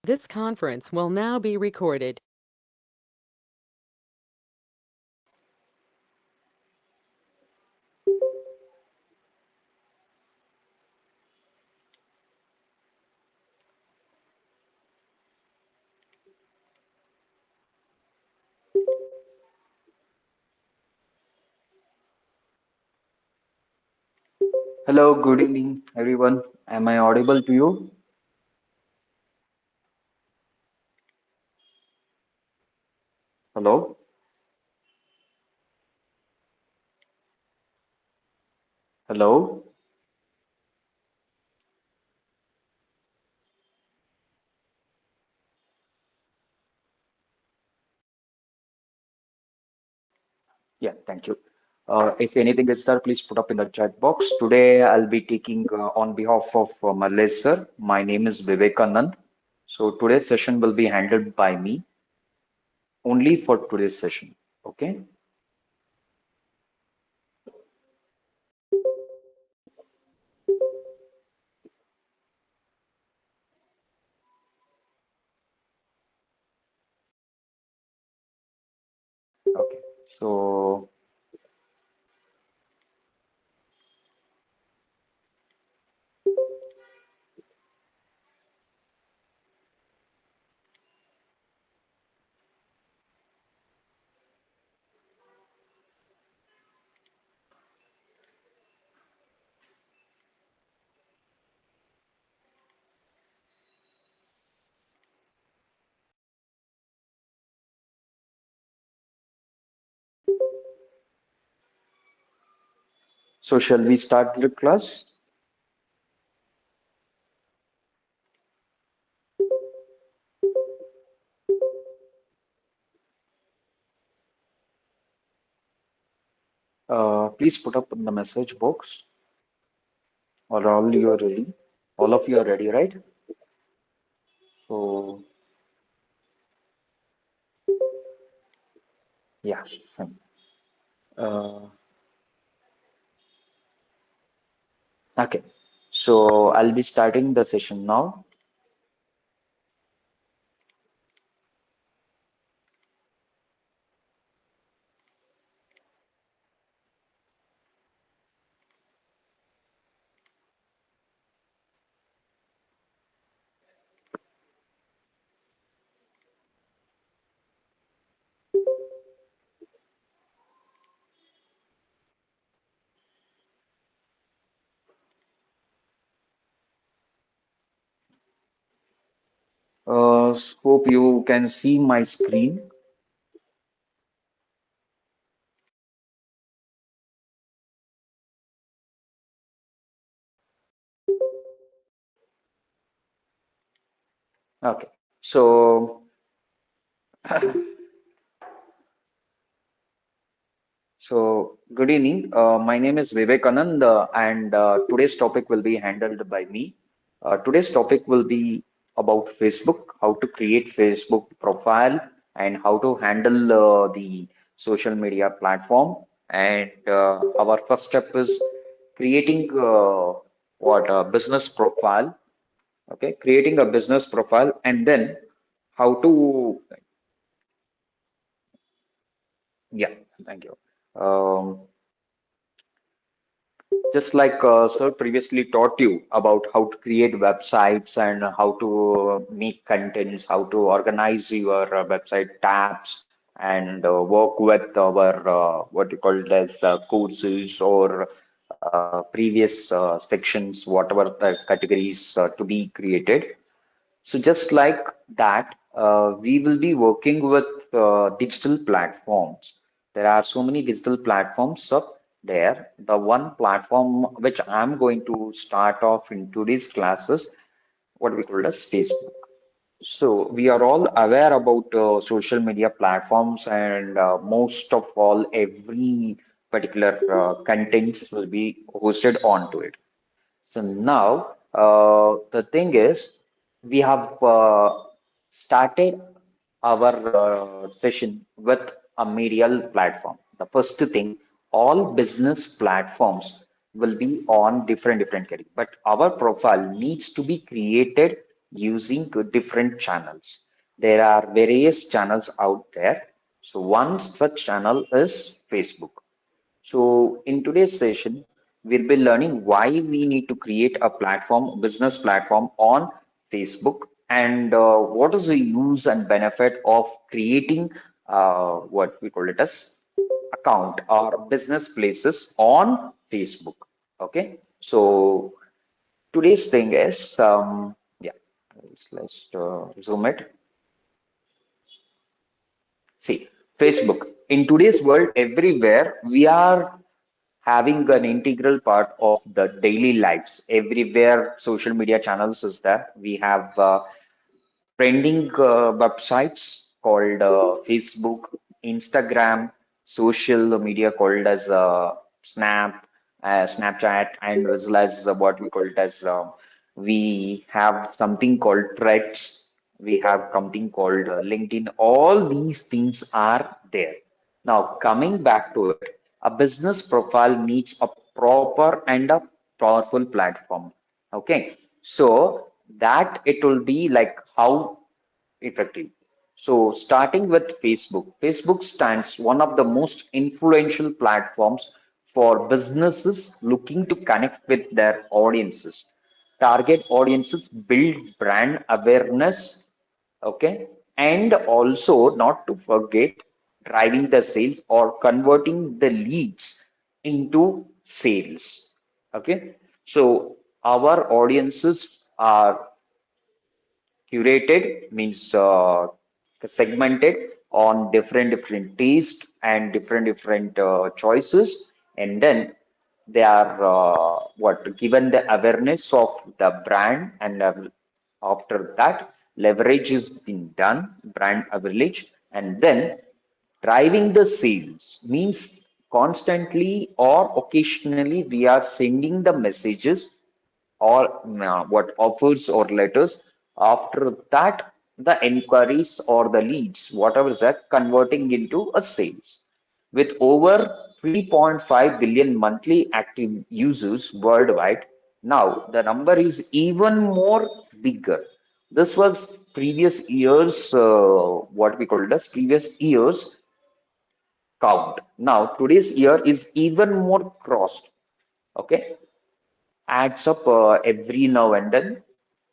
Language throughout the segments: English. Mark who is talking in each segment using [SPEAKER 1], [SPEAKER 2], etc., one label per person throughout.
[SPEAKER 1] This conference will now be recorded.
[SPEAKER 2] Hello, good evening, everyone. Am I audible to you? Hello? Hello? Yeah, thank you. If anything is there, please put up in the chat box. Today, I'll be taking on behalf of Mallesh Sir. My name is Vivekanand. So today's session will be handled by me only for today's session. Okay? Okay. So, so shall we start the class? Please put up in the message box. Or all you are ready? All of you are ready, right? So, yeah, fine. Uh, Okay, so I'll be starting the session now. Hope you can see my screen. Okay, so good evening. My name is Vivekanand, and today's topic will be handled by me. Today's topic will be about Facebook, how to create Facebook profile, and how to handle the social media platform. And our first step is creating what a business profile. Okay, creating a business profile, and then how to, yeah, thank you. Just like sir previously taught you about how to create websites and how to make contents, how to organize your website tabs and work with our what you call it as courses or previous sections, whatever the categories to be created. So just like that, we will be working with digital platforms. There are so many digital platforms up there. The one platform which I'm going to start off in today's classes, what we call as Facebook. So we are all aware about social media platforms, and most of all, every particular contents will be hosted onto it. So now, the thing is, we have started our session with a medial platform. The first thing, all business platforms will be on different categories, but our profile needs to be created using different channels. There are various channels out there. So one such channel is Facebook. So in today's session, we'll be learning why we need to create a platform, business platform on Facebook, and what is the use and benefit of creating what we call it as account or business places on Facebook. Okay, so today's thing is yeah, let's zoom it. See, Facebook. In today's world, everywhere we are having an integral part of the daily lives. Everywhere social media channels is there. We have trending websites called Facebook, Instagram, social media called as Snapchat, and as well as what we call it as we have something called Threads. We have something called LinkedIn. All these things are there. Now, coming back to it, a business profile needs a proper and a powerful platform. Okay, so that it will be like how effective. So starting with Facebook, Facebook stands one of the most influential platforms for businesses looking to connect with their audiences. Target audiences build brand awareness, okay, and also not to forget driving the sales or converting the leads into sales. Okay, so our audiences are curated means segmented on different taste and different choices, and then they are what given the awareness of the brand, and after that leverage is been done, brand average, and then driving the sales means constantly or occasionally we are sending the messages or what offers or letters. After that, the enquiries or the leads, whatever is that, converting into a sales. With over 3.5 billion monthly active users worldwide, now the number is even more bigger. This was previous years, what we call it as previous years count. Now today's year is even more crossed. Okay, adds up every now and then.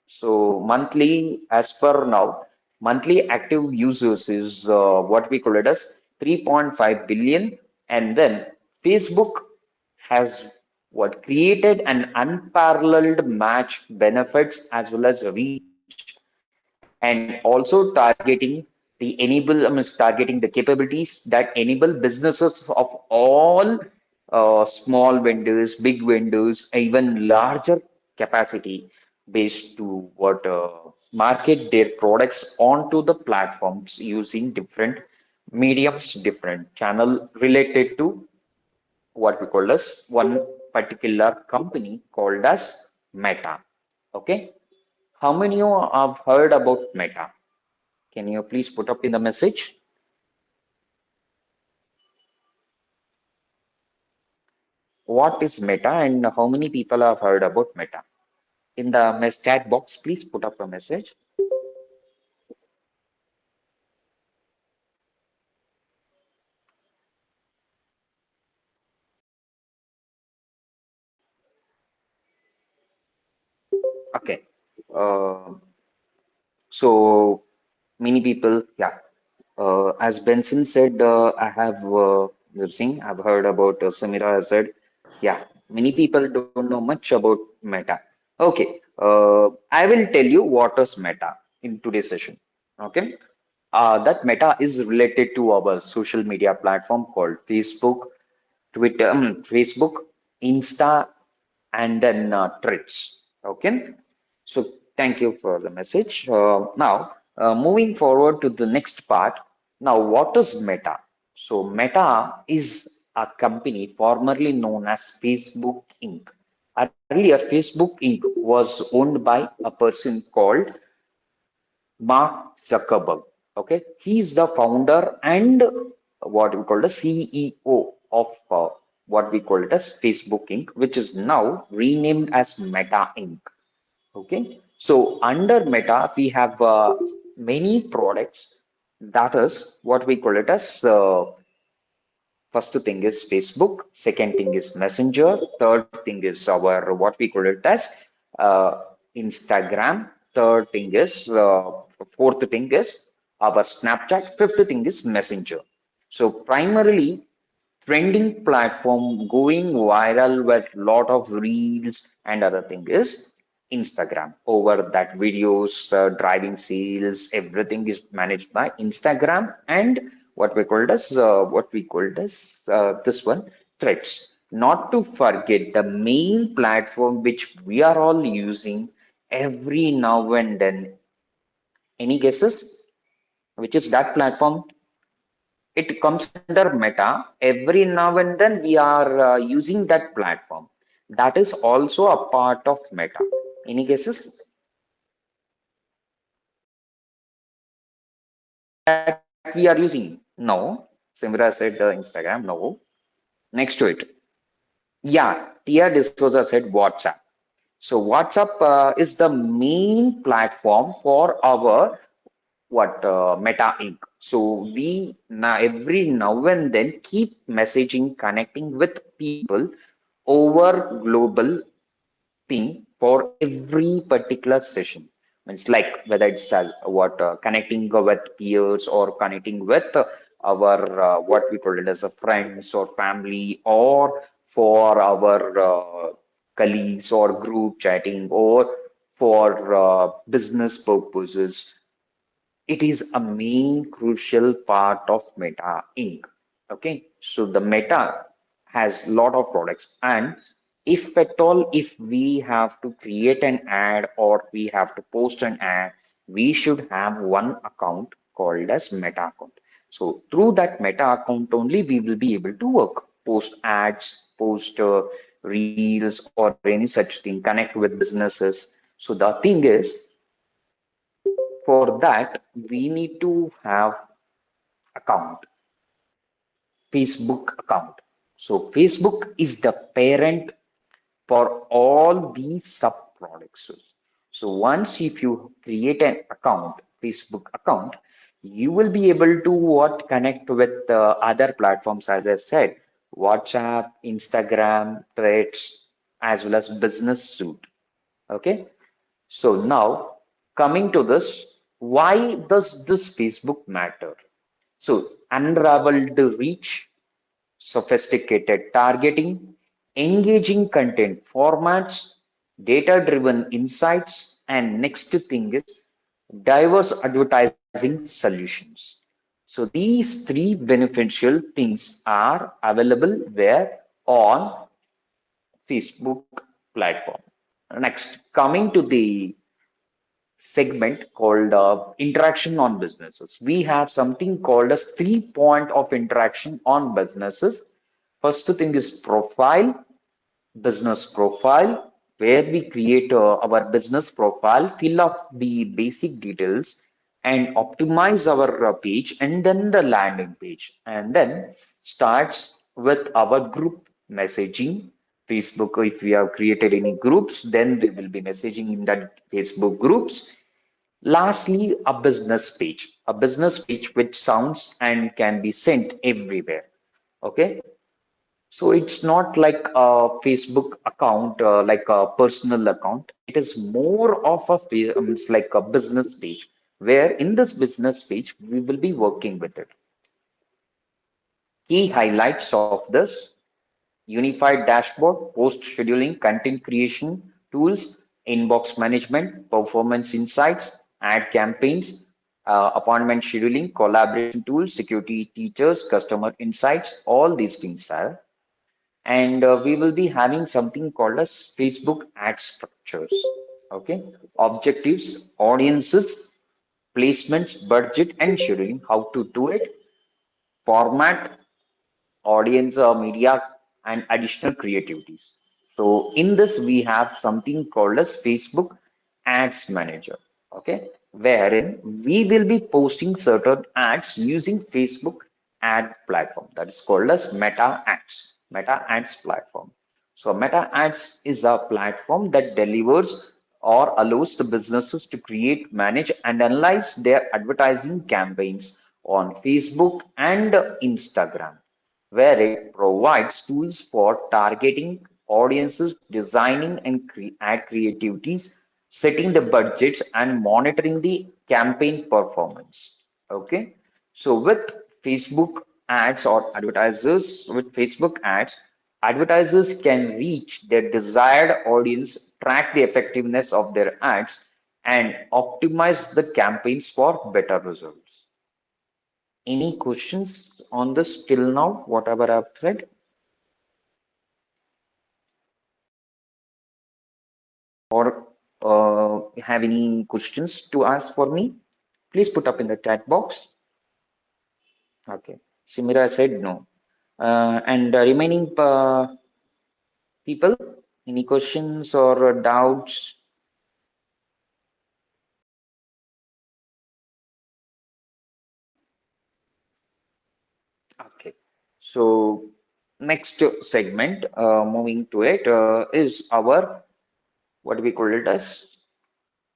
[SPEAKER 2] So monthly, as per now, monthly active users is what we call it as 3.5 billion, and then Facebook has what created an unparalleled match benefits as well as reach, and also targeting targeting the capabilities that enable businesses of all small vendors, big vendors, even larger capacity based to what market their products onto the platforms using different mediums, different channel related to what we call as one particular company called as Meta. Okay. How many of you have heard about Meta? Can you please put up in the message? What is Meta and how many people have heard about Meta? In the chat box, please put up a message. Okay. Uh, so many people, yeah. As Benson said, I have using, I've heard about Samira has said, yeah, many people don't know much about Meta. Okay, I will tell you what is Meta in today's session. Okay, that Meta is related to our social media platform called Facebook, Twitter, Facebook, Insta, and then Threads. Okay, so thank you for the message. Now, moving forward to the next part. Now, what is Meta? So, Meta is a company formerly known as Facebook Inc. Earlier, Facebook Inc. was owned by a person called Mark Zuckerberg. Okay, he's the founder and what we call the CEO of what we call it as Facebook Inc., which is now renamed as Meta Inc. Okay, so under Meta, we have many products. That is what we call it as first thing is Facebook, second thing is Messenger, third thing is our what we call it as uh, Instagram, third thing is fourth thing is our Snapchat, fifth thing is Messenger. So primarily trending platform going viral with lot of reels and other thing is Instagram. Over that videos, driving sales, everything is managed by Instagram and what we called as this one threads. Not to forget the main platform which we are all using every now and then. Any guesses? Which is that platform? It comes under Meta. Every now and then we are using that platform. That is also a part of Meta. Any guesses? That we are using? No. Simra said Instagram. No. Next to it. Yeah, Tia D'Souza said WhatsApp. So WhatsApp is the main platform for our what Meta Inc. So we now every now and then keep messaging, connecting with people over global thing for every particular session. Means like whether it's what connecting with peers or connecting with our what we call it as a friends or family or for our colleagues or group chatting or for business purposes, it is a main crucial part of Meta Inc. Okay, so the Meta has lot of products, and if at all, if we have to create an ad or we have to post an ad, we should have one account called as Meta account. So through that Meta account only, we will be able to work, post ads, post reels or any such thing, connect with businesses. So the thing is, for that, we need to have account, Facebook account. So Facebook is the parent for all these sub products. So once if you create an account, Facebook account, you will be able to what connect with other platforms as I said, WhatsApp, Instagram, Threads, as well as Business Suite. Okay. So now coming to this, why does this Facebook matter? So unraveled reach, sophisticated targeting, engaging content formats, data-driven insights, and next thing is diverse advertising solutions. So these three beneficial things are available where on Facebook platform. Next, coming to the segment called interaction on businesses. We have something called as 3 point of interaction on businesses. First thing is profile, business profile, where we create our business profile, fill up the basic details, and optimize our page, and then the landing page, and then starts with our group messaging. Facebook, if we have created any groups, then we will be messaging in that Facebook groups. Lastly, a business page which sounds and can be sent everywhere. Okay, so it's not like a Facebook account, like a personal account. It is more of it's like a business page, where in this business page we will be working with it. Key highlights of this: unified dashboard, post scheduling, content creation tools, inbox management, performance insights, ad campaigns, appointment scheduling, collaboration tools, security teachers, customer insights. All these things are. And we will be having something called as Facebook ad structures. Okay, objectives, audiences, placements, budget, and scheduling. How to do it? Format, audience, media, and additional creativities. So in this, we have something called as Facebook Ads Manager. Okay, wherein we will be posting certain ads using Facebook ad platform that is called as Meta Ads. Meta Ads platform. So Meta Ads is a platform that delivers or allows the businesses to create, manage, and analyze their advertising campaigns on Facebook and Instagram, where it provides tools for targeting audiences, designing and ad creativities, setting the budgets, and monitoring the campaign performance. Okay, so Facebook ads or with Facebook ads, advertisers can reach their desired audience, track the effectiveness of their ads, and optimize the campaigns for better results. Any questions on this till now, whatever I've said? Or have any questions to ask for me? Please put up in the chat box. Okay. Shimira said no. And remaining people, any questions or doubts? Okay. So next segment, moving to it, is our what we call it as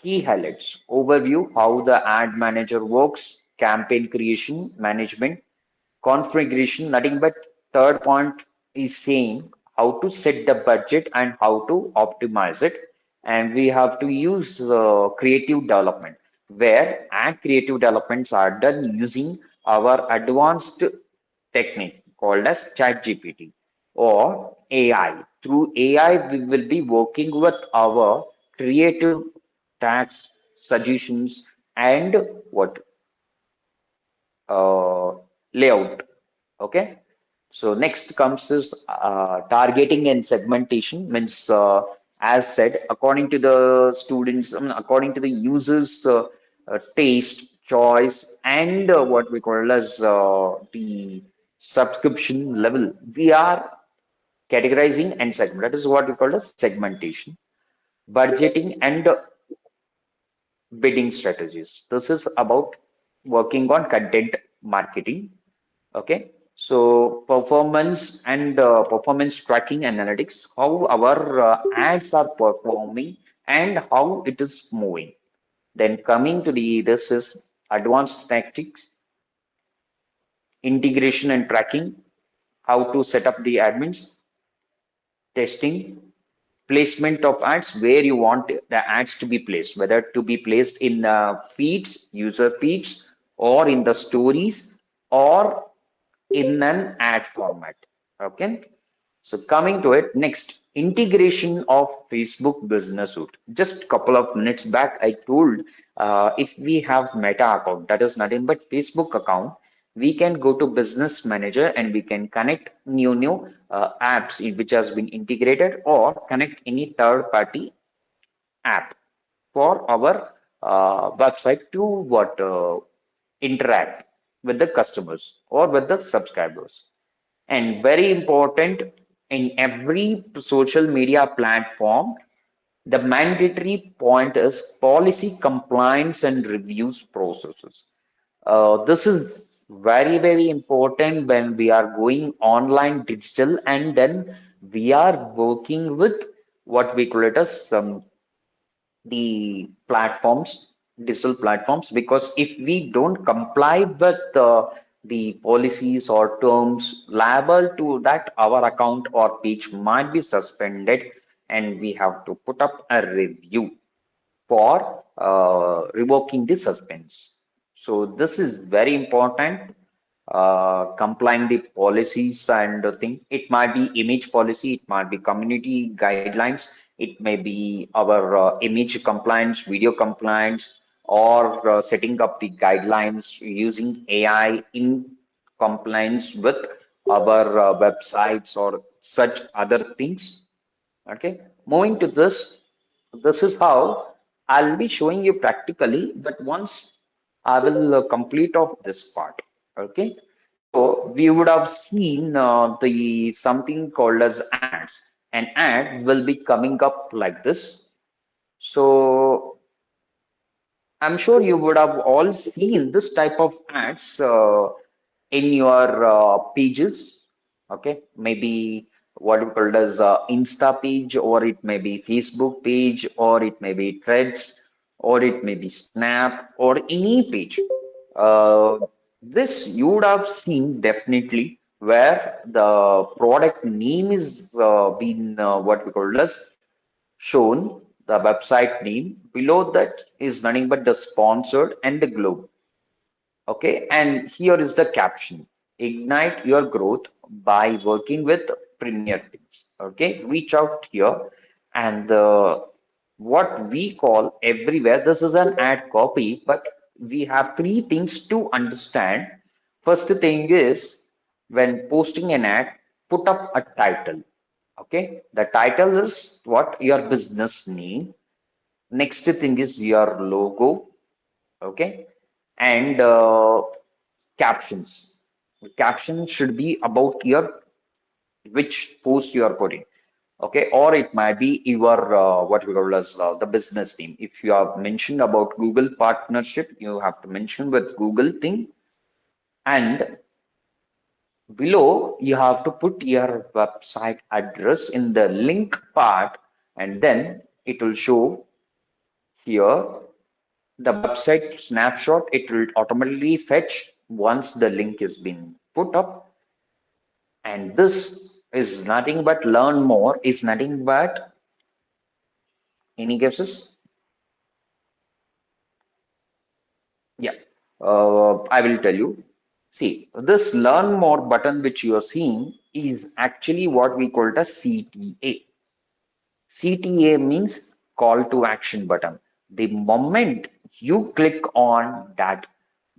[SPEAKER 2] key highlights. Overview, how the ad manager works, campaign creation, management, configuration, nothing but third point is saying how to set the budget and how to optimize it. And we have to use creative development, where ad creative developments are done using our advanced technique called as ChatGPT or AI. Through AI, we will be working with our creative tags, suggestions, and what uh, layout. Okay. So next comes is targeting and segmentation. Means as said, according to the students, according to the users' taste, choice, and what we call as the subscription level, we are categorizing and segment. That is what we call as segmentation, budgeting, and bidding strategies. This is about working on content marketing. Okay, so performance tracking analytics, how our ads are performing and how it is moving. Then coming to the this is advanced tactics, integration and tracking, how to set up the admins, testing, placement of ads, where you want the ads to be placed, whether to be placed in feeds, user feeds, or in the stories, or in an ad format. Okay. So coming to it, next integration of Facebook Business Suite. Just couple of minutes back, I told if we have Meta account, that is nothing but Facebook account, we can go to Business Manager and we can connect new apps which has been integrated or connect any third party app for our website to what interact with the customers or with the subscribers. And very important, in every social media platform, the mandatory point is policy compliance and reviews processes. This is very important when we are going online digital and then we are working with what we call it as the platforms, digital platforms, because if we don't comply with the policies or terms liable to that, our account or page might be suspended and we have to put up a review for revoking the suspense. So this is very important. Complying the policies and the thing. It might be image policy, it might be community guidelines, it may be our image compliance, video compliance, or setting up the guidelines using AI in compliance with our websites or such other things. Okay, moving to this, this is how I'll be showing you practically, but once I will complete off this part. Okay, so we would have seen the something called as ads. An ad will be coming up like this. So I'm sure you would have all seen this type of ads in your pages. Okay, maybe what we call as Insta page, or it may be Facebook page, or it may be Threads, or it may be Snap, or any page. Uh, this you would have seen definitely where the product name is been what we call as shown, the website name. Below that is nothing but the sponsored and the globe. Okay, and here is the caption. Ignite your growth by working with premier teams. Okay, reach out here and what we call everywhere. This is an ad copy, but we have three things to understand. First thing is when posting an ad, put up a title. Okay, the title is what your business name. Next thing is your logo. Okay, and captions. Caption should be about your which post you are putting. Okay, or it might be your what we call as the business name. If you have mentioned about Google partnership, you have to mention with Google thing, and below you have to put your website address in the link part, and then it will show here the website snapshot. It will automatically fetch once the link is been put up. And this is nothing but learn more is nothing but any guesses? Yeah, I will tell you. See, this learn more button which you are seeing is actually what we call as CTA. CTA means call to action button. The moment you click on that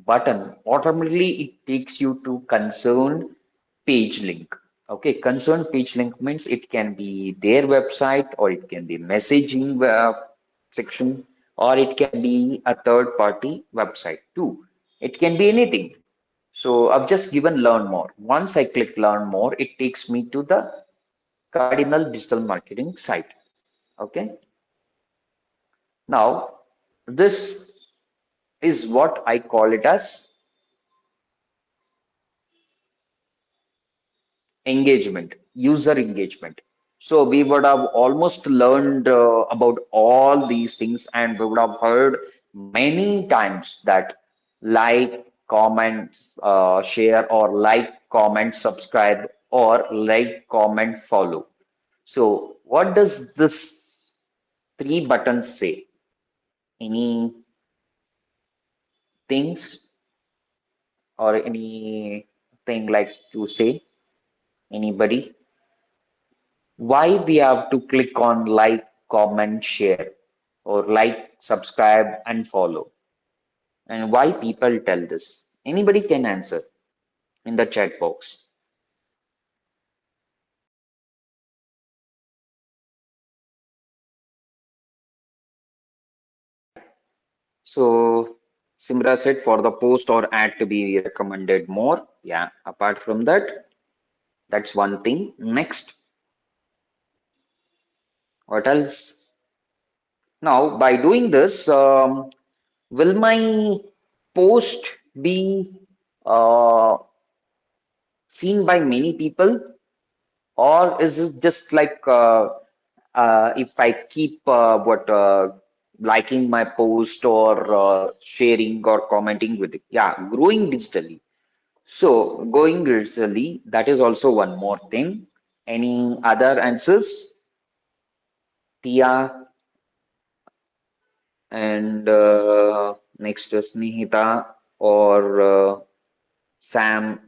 [SPEAKER 2] button, automatically it takes you to concerned page link. Okay, concerned page link means it can be their website, or it can be messaging section, or it can be a third party website too. It can be anything. So I've just given learn more. Once I click learn more, it takes me to the Cardinal Digital Marketing site. Okay. Now, this is what I call it as engagement, user engagement. So we would have almost learned about all these things, and we would have heard many times that like, comment, share, or like, comment, subscribe, or like, comment, follow. So what does this three buttons say? Any things or anything like to say? Anybody? Why we have to click on like, comment, share, or like, subscribe, and follow? And why people tell this? Anybody can answer in the chat box. So Simra said for the post or ad to be recommended more. Yeah, apart from that, that's one thing. Next, what else? Now, by doing this, will my post be uh, seen by many people, or is it just like if I keep what liking my post or sharing or commenting with it? Yeah, growing digitally. So, going digitally, that is also one more thing. Any other answers? Tia and next is Nihita or Sam.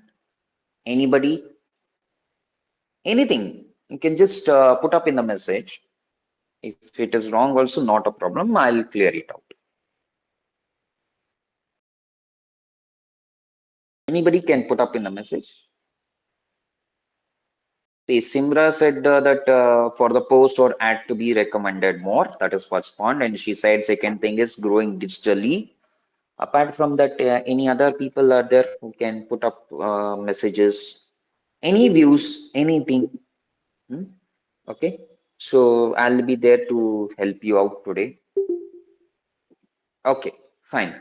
[SPEAKER 2] Anybody? Anything? You can just put up in the message. If it is wrong, also not a problem. I'll clear it out. Anybody can put up in the message. See, Simra said that for the post or ad to be recommended more. That is first point. And she said second thing is growing digitally. Apart from that, any other people are there who can put up messages, any views, anything. Hmm? Okay. So I'll be there to help you out today. Okay, fine.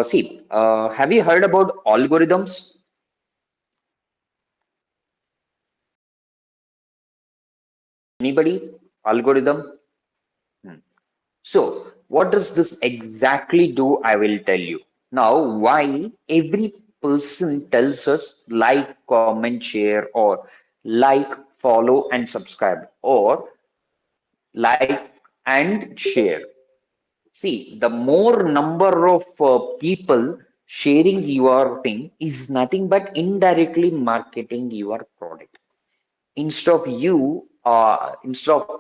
[SPEAKER 2] See, have you heard about algorithms? Anybody? Algorithm? Hmm. So, what does this exactly do? I will tell you. Now, why every person tells us like, comment, share, or like, follow, and subscribe, or like and share. See, the more number of people sharing your thing is nothing but indirectly marketing your product. Instead of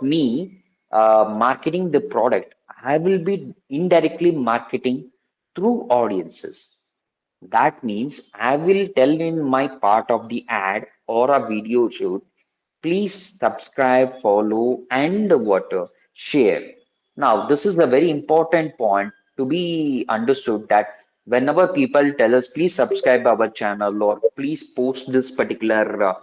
[SPEAKER 2] me marketing the product, I will be indirectly marketing through audiences. That means I will tell in my part of the ad or a video shoot, please subscribe, follow, and share. Now, this is a very important point to be understood that whenever people tell us, please subscribe our channel or please post this particular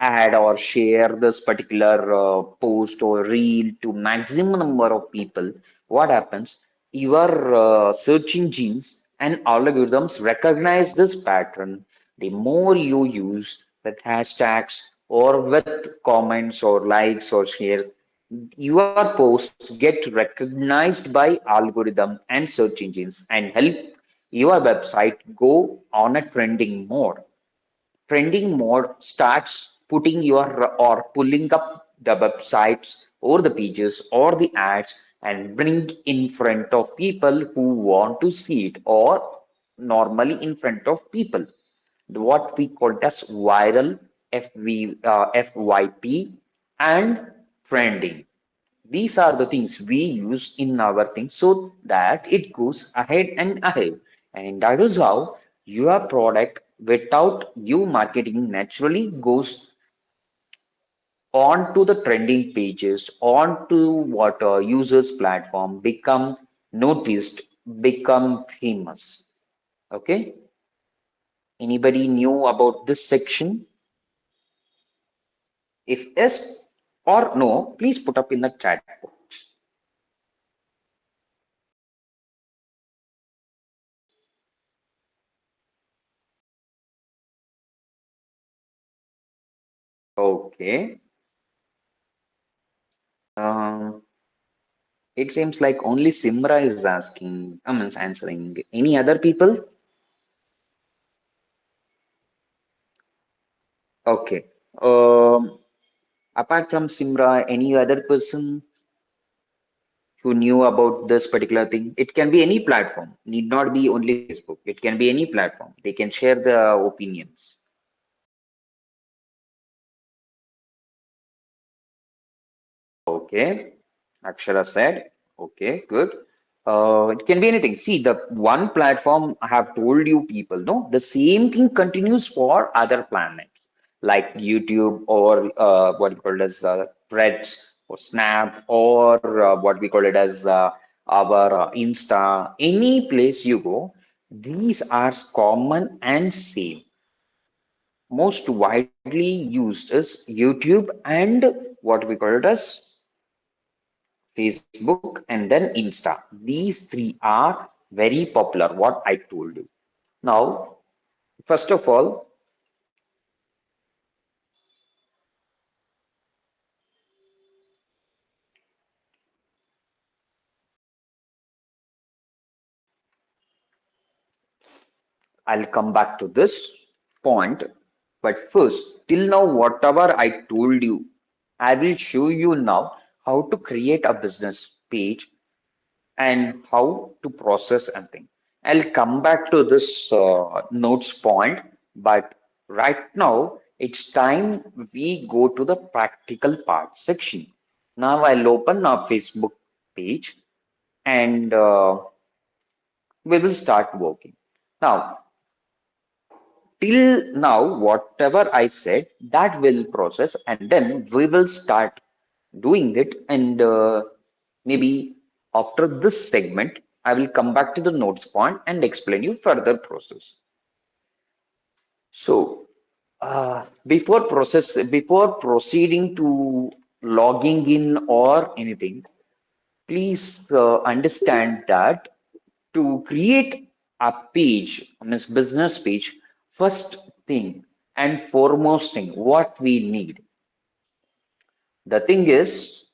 [SPEAKER 2] ad or share this particular post or reel to maximum number of people, what happens? Your search engines and algorithms recognize this pattern. The more you use with hashtags or with comments or likes or share, your posts get recognized by algorithm and search engines and help your website go on a trending mode. Trending mode starts putting your or pulling up the websites or the pages or the ads and bring in front of people who want to see it or normally in front of people. What we call as viral FYP and trending. These are the things we use in our thing so that it goes ahead and ahead. And that is how your product, without you marketing, naturally goes onto the trending pages, onto what users platform, become noticed, become famous. Okay? Anybody knew about this section? If yes or no, please put up in the chat box. Okay. Um, it seems like only Simra is asking, I mean, answering. Any other people? Okay. Apart from Simra, any other person who knew about this particular thing? It can be any platform, need not be only Facebook. It can be any platform. They can share the opinions. Okay. Akshara said, okay, good. It can be anything. See, the one platform I have told you people, no, the same thing continues for other planets like YouTube or what we call it as Threads or Snap or what we call it as our Insta. Any place you go, these are common and same. Most widely used is YouTube and what we call it as Facebook, and then Insta. These three are very popular, what I told you. Now, first of all, I'll come back to this point. But first, till now, whatever I told you, I will show you now how to create a business page and how to process and thing. I'll come back to this notes point, but right now it's time we go to the practical part section. Now I'll open our Facebook page and we will start working. Now, till now, whatever I said, that will process and then we will start doing it. And maybe after this segment, I will come back to the notes point and explain you further process. So, before proceeding to logging in or anything, please understand that to create a page, means business page, first thing and foremost thing, what we need. The thing is,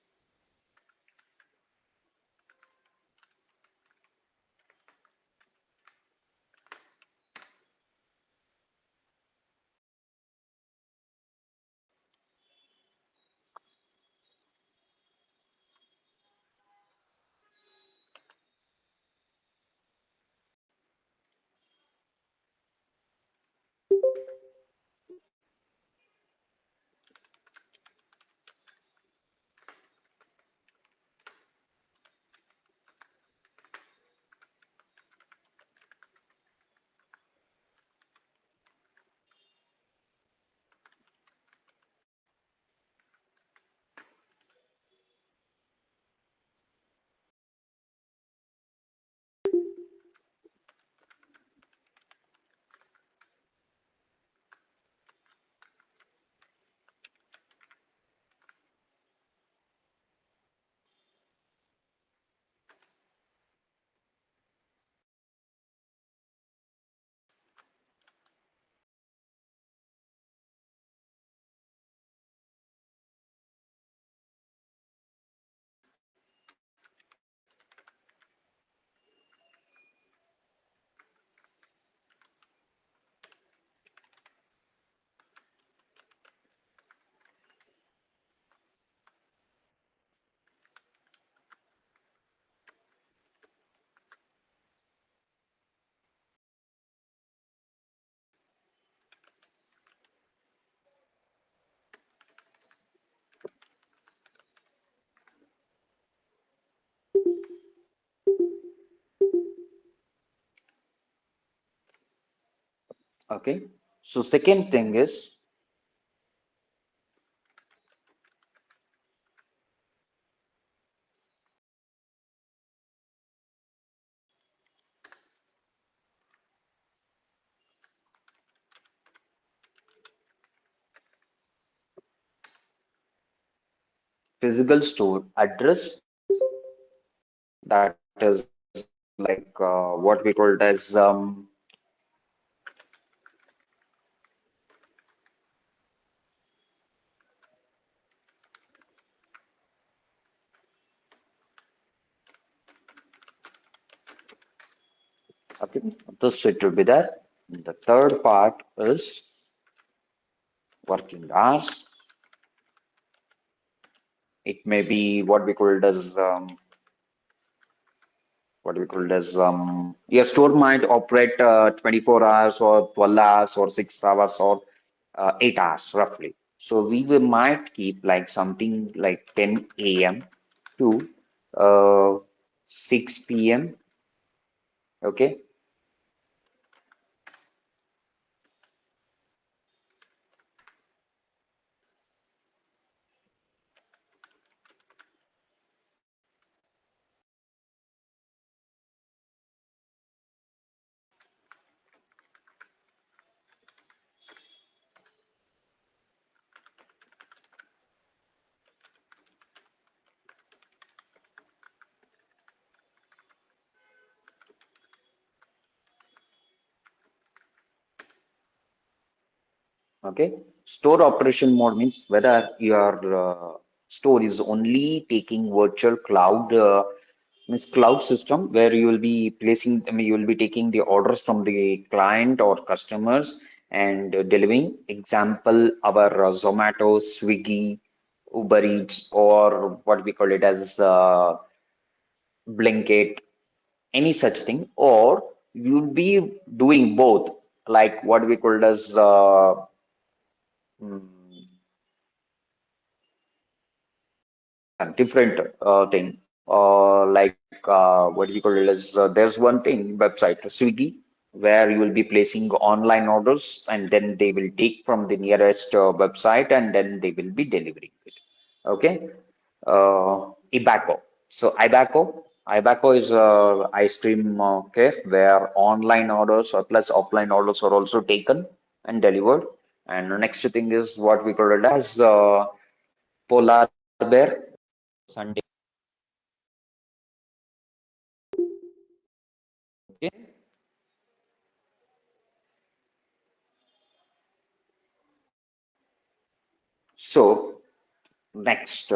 [SPEAKER 2] okay. So second thing is physical store address, that is like what we called as okay, this it will be there. The third part is working hours. It may be what we call as your store might operate 24 hours or 12 hours or 6 hours or 8 hours roughly. So we will might keep like something like 10 a.m. to 6 p.m. Okay. Okay. Store operation mode means whether your store is only taking virtual cloud means cloud system where you will be placing, I mean, you will be taking the orders from the client or customers and delivering. Example, our Zomato, Swiggy, Uber Eats, or what we call it as Blinkit, any such thing, or you'll be doing both, like what we called as mm, different thing. Like what we call it as there's one thing website Swiggy where you will be placing online orders and then they will take from the nearest website and then they will be delivering it. Okay. Ibaco. So Ibaco is a ice cream cafe where online orders or plus offline orders are also taken and delivered. And the next thing is what we call it as Polar Bear. Sunday. Okay. So Next,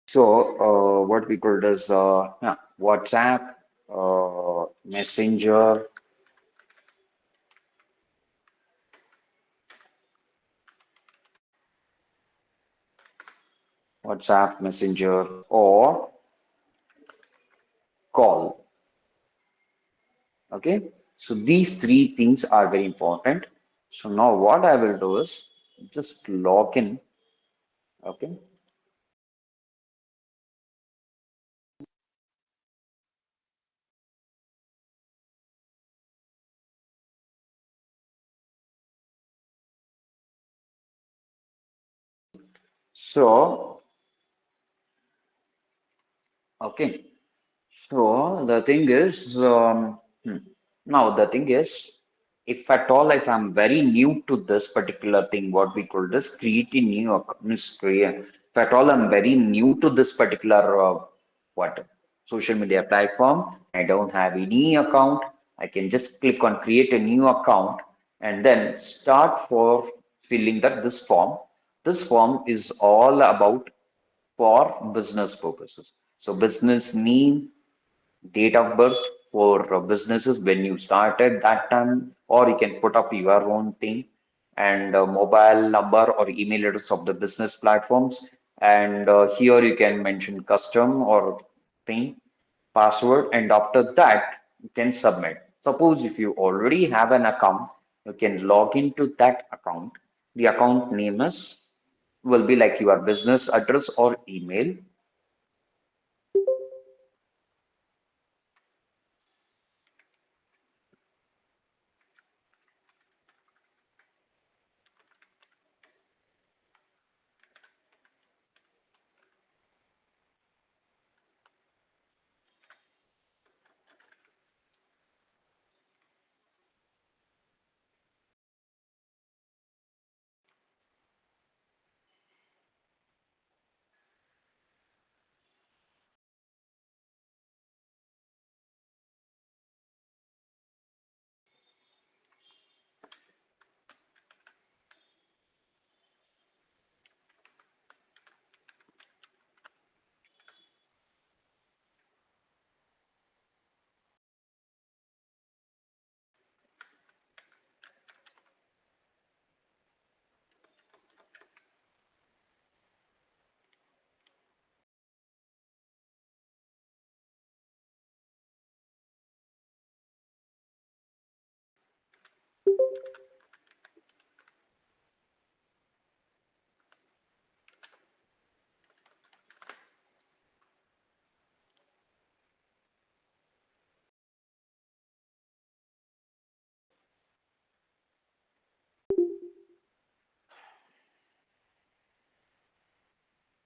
[SPEAKER 2] so what we call as yeah, WhatsApp, Messenger, WhatsApp, Messenger, or call. Okay, so these three things are very important. So now what I will do is just log in. Okay, so okay, so the thing is, now the thing is, if at all, if I'm very new to this particular thing, what we call this, creating new means if at all I'm very new to this particular what social media platform, I don't have any account, I can just click on create a new account and then start for filling that this form. This form is all about for business purposes. So business name, date of birth for businesses when you started that time, or you can put up your own thing, and mobile number or email address of the business platforms. And here you can mention custom or thing, password, and after that you can submit. Suppose if you already have an account, you can log into that account. The account name is will be like your business address or email.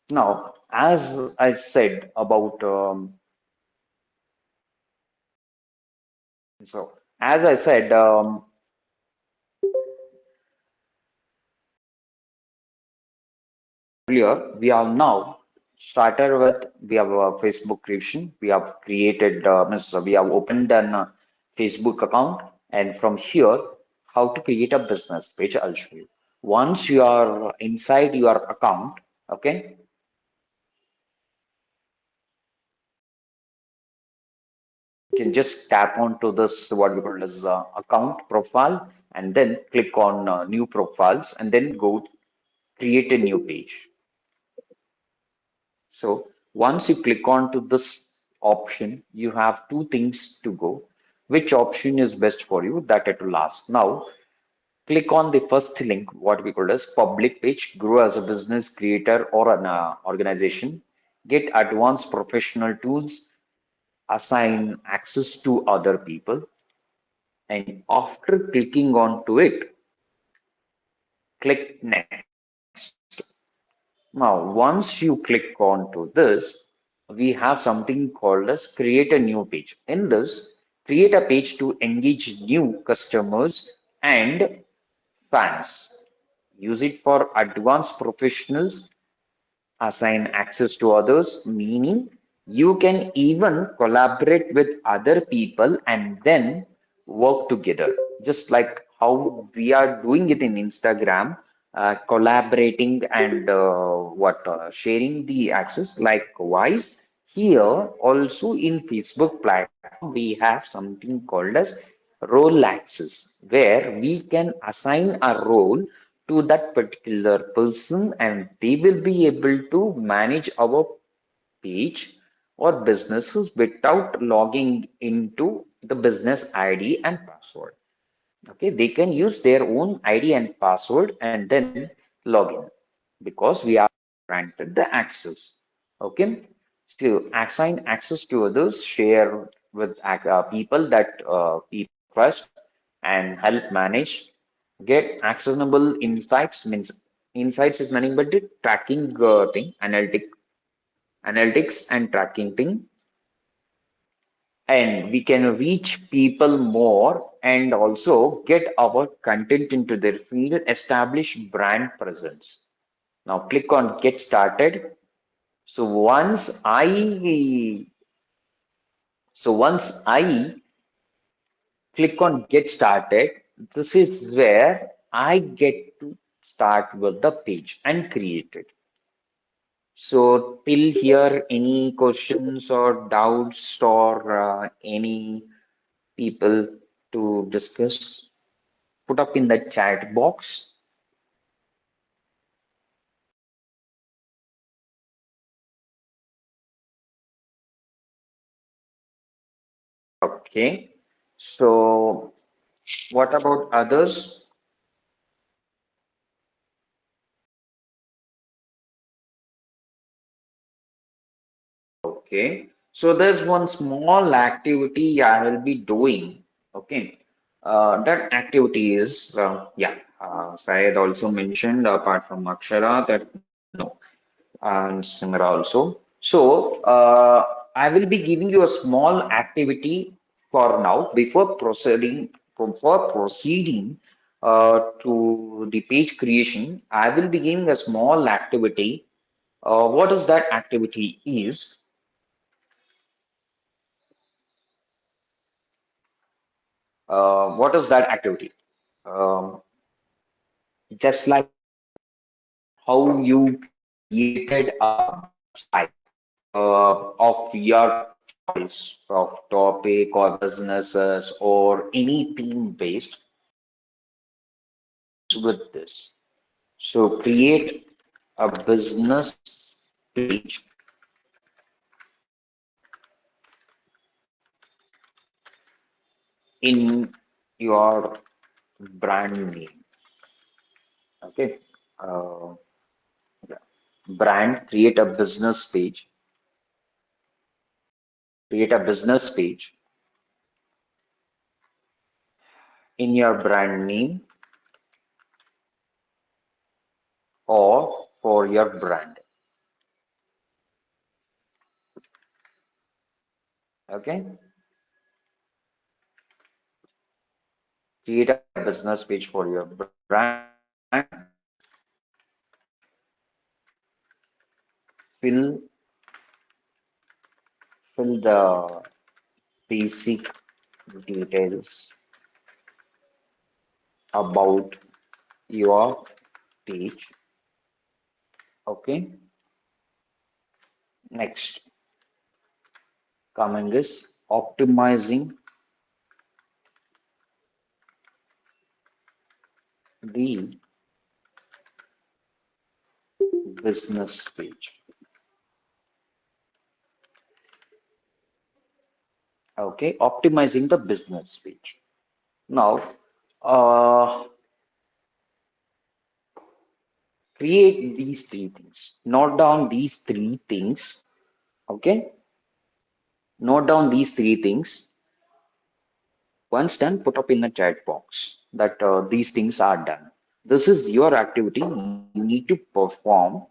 [SPEAKER 2] Now, as I said about so as I said earlier, we are now started with we have a Facebook creation. We have created means we have opened an Facebook account, and from here, how to create a business page, I'll show you. Once you are inside your account, okay, you can just tap onto this what we call as account profile, and then click on new profiles, and then go create a new page. So once you click on to this option, you have two things to go. which option is best for you, that it will ask. Now, click on the first link, what we call as public page, grow as a business creator or an organization, get advanced professional tools, assign access to other people, and after clicking onto it, click next. Now, once you click onto this, we have something called as create a new page. In this, create a page to engage new customers and fans. Use it for advanced professionals, assign access to others, meaning you can even collaborate with other people and then work together. Just like how we are doing it in Instagram, collaborating and sharing the access. Likewise, here also in Facebook platform, we have something called as role access, where we can assign a role to that particular person and they will be able to manage our page or businesses without logging into the business ID and password. Okay, they can use their own ID and password and then log in because we are granted the access. Okay, still assign access to others, share with people that people trust and help manage. Get actionable insights means insights is nothing but the tracking thing, analytics and tracking thing, and we can reach people more and also get our content into their feed, establish brand presence. Now click on get started. So once I click on get started, this is where I get to start with the page and create it. So till here, any questions or doubts or any people to discuss, put up in the chat box. Okay. So what about others? Okay. So there's one small activity I will be doing. Okay. That activity is, Syed also mentioned apart from Akshara that no, and Simra also. So I will be giving you a small activity for now before proceeding to the page creation. I will be giving a small activity. What is that activity is? What is that activity? Um, just like how you created a website of your choice of topic or businesses or any theme based with this. So create a business page in your brand name. Okay. Uh, yeah. Brand, create a business page in your brand name or for your brand. Okay. Create a business page for your brand, fill fill the basic details about your page. Okay. Next, coming is optimizing the business page. Okay, optimizing the business page. Now, uh, create these three things. Note down these three things. Okay, note down these three things. Once done, put up in the chat box that these things are done. This is your activity you need to perform.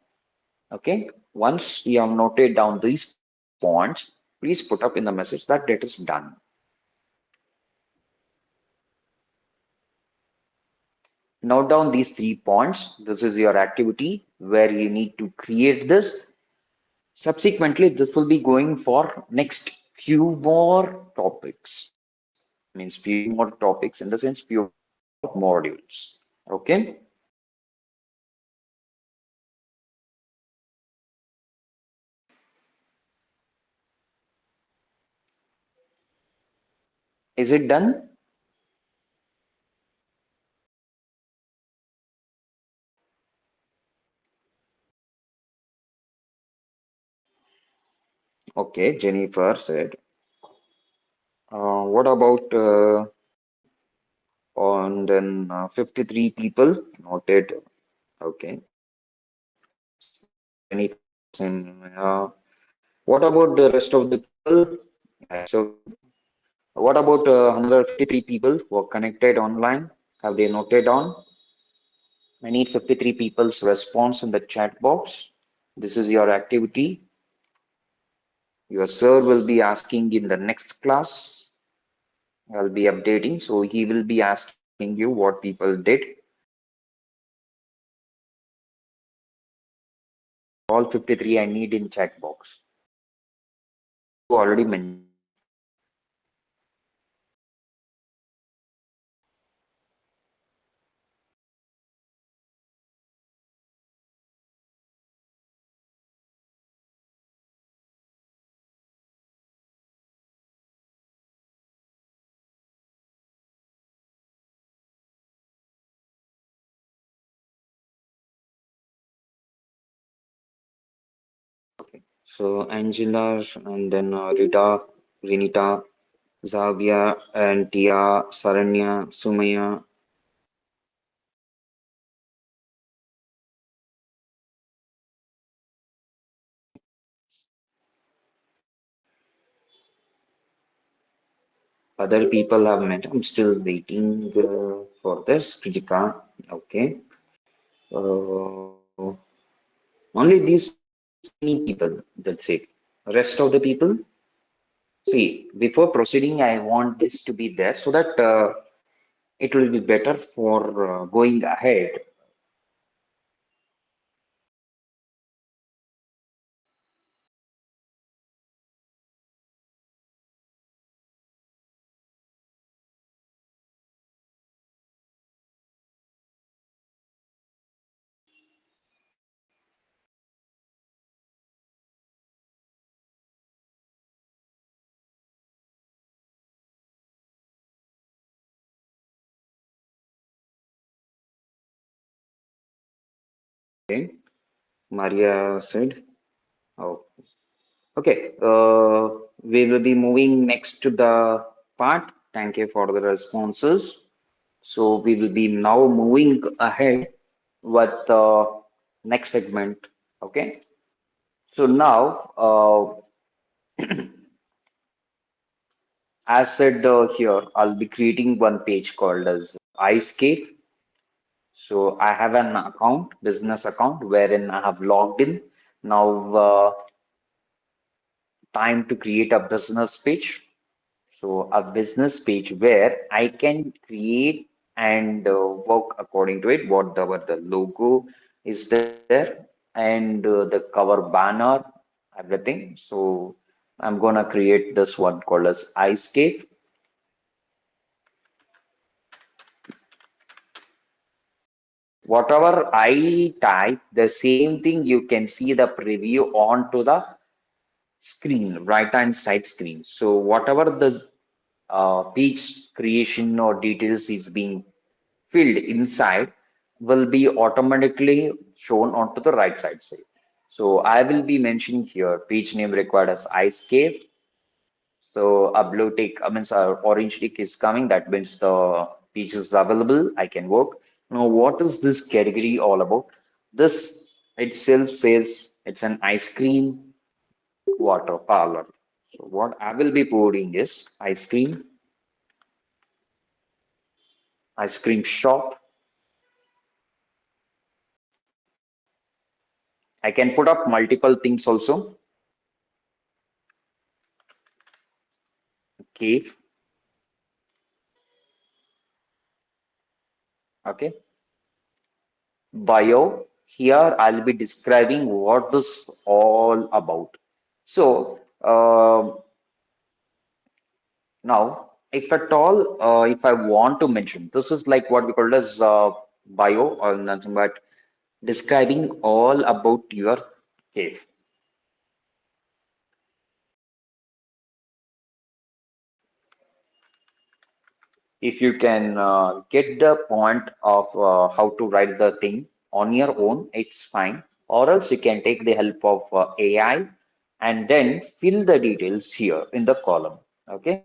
[SPEAKER 2] Okay, once you have noted down these points, please put up in the message that it is done. Note down these 3 points. This is your activity where you need to create this. Subsequently, this will be going for next few more topics. Means few more topics in the sense few more modules. Okay. Is it done? Okay, Jennifer said. What about on then 53 people noted? Okay, Jennifer saying, what about the rest of the people? Yeah, it's okay. What about another 53 people who are connected online? Have they noted on? I need 53 people's response in the chat box. This is your activity. Your sir will be asking in the next class. I'll be updating. So he will be asking you what people did. All 53 I need in chat box. You already mentioned. So Angela and then Rita, Renita, Zavia and Tia, Saranya, Sumaya. Other people have met. I'm still waiting for this. Krijika. Okay. Uh, only these 15 people. That's it. Rest of the people. See, before proceeding, I want this to be there so that it will be better for going ahead. Okay. Maria said. Oh, okay. We will be moving next to the part. Thank you for the responses. So we will be now moving ahead with the next segment. Okay. So now, as said here, I'll be creating one page called as Ice Cave. So I have an account, business account, wherein I have logged in. Now, time to create a business page. So a business page where I can create and work according to it. What the logo is there and the cover banner, everything. So I'm gonna create this one called as Ice Cave. Whatever I type, the same thing you can see the preview onto the screen, right hand side screen. So whatever the page creation or details is being filled inside will be automatically shown onto the right side side. So I will be mentioning here page name required as Ice Cave. So a blue tick, I means a orange tick is coming. That means the page is available. I can work. Now, what is this category all about? This itself says it's an ice cream water parlor. So what I will be pouring is ice cream shop. I can put up multiple things also. Cave. Okay. Bio. Here I'll be describing what this all about. So now, if at all, if I want to mention, this is like what we call as bio or nothing but describing all about your cave. If you can get the point of how to write the thing on your own, it's fine. Or else you can take the help of AI and then fill the details here in the column. Okay.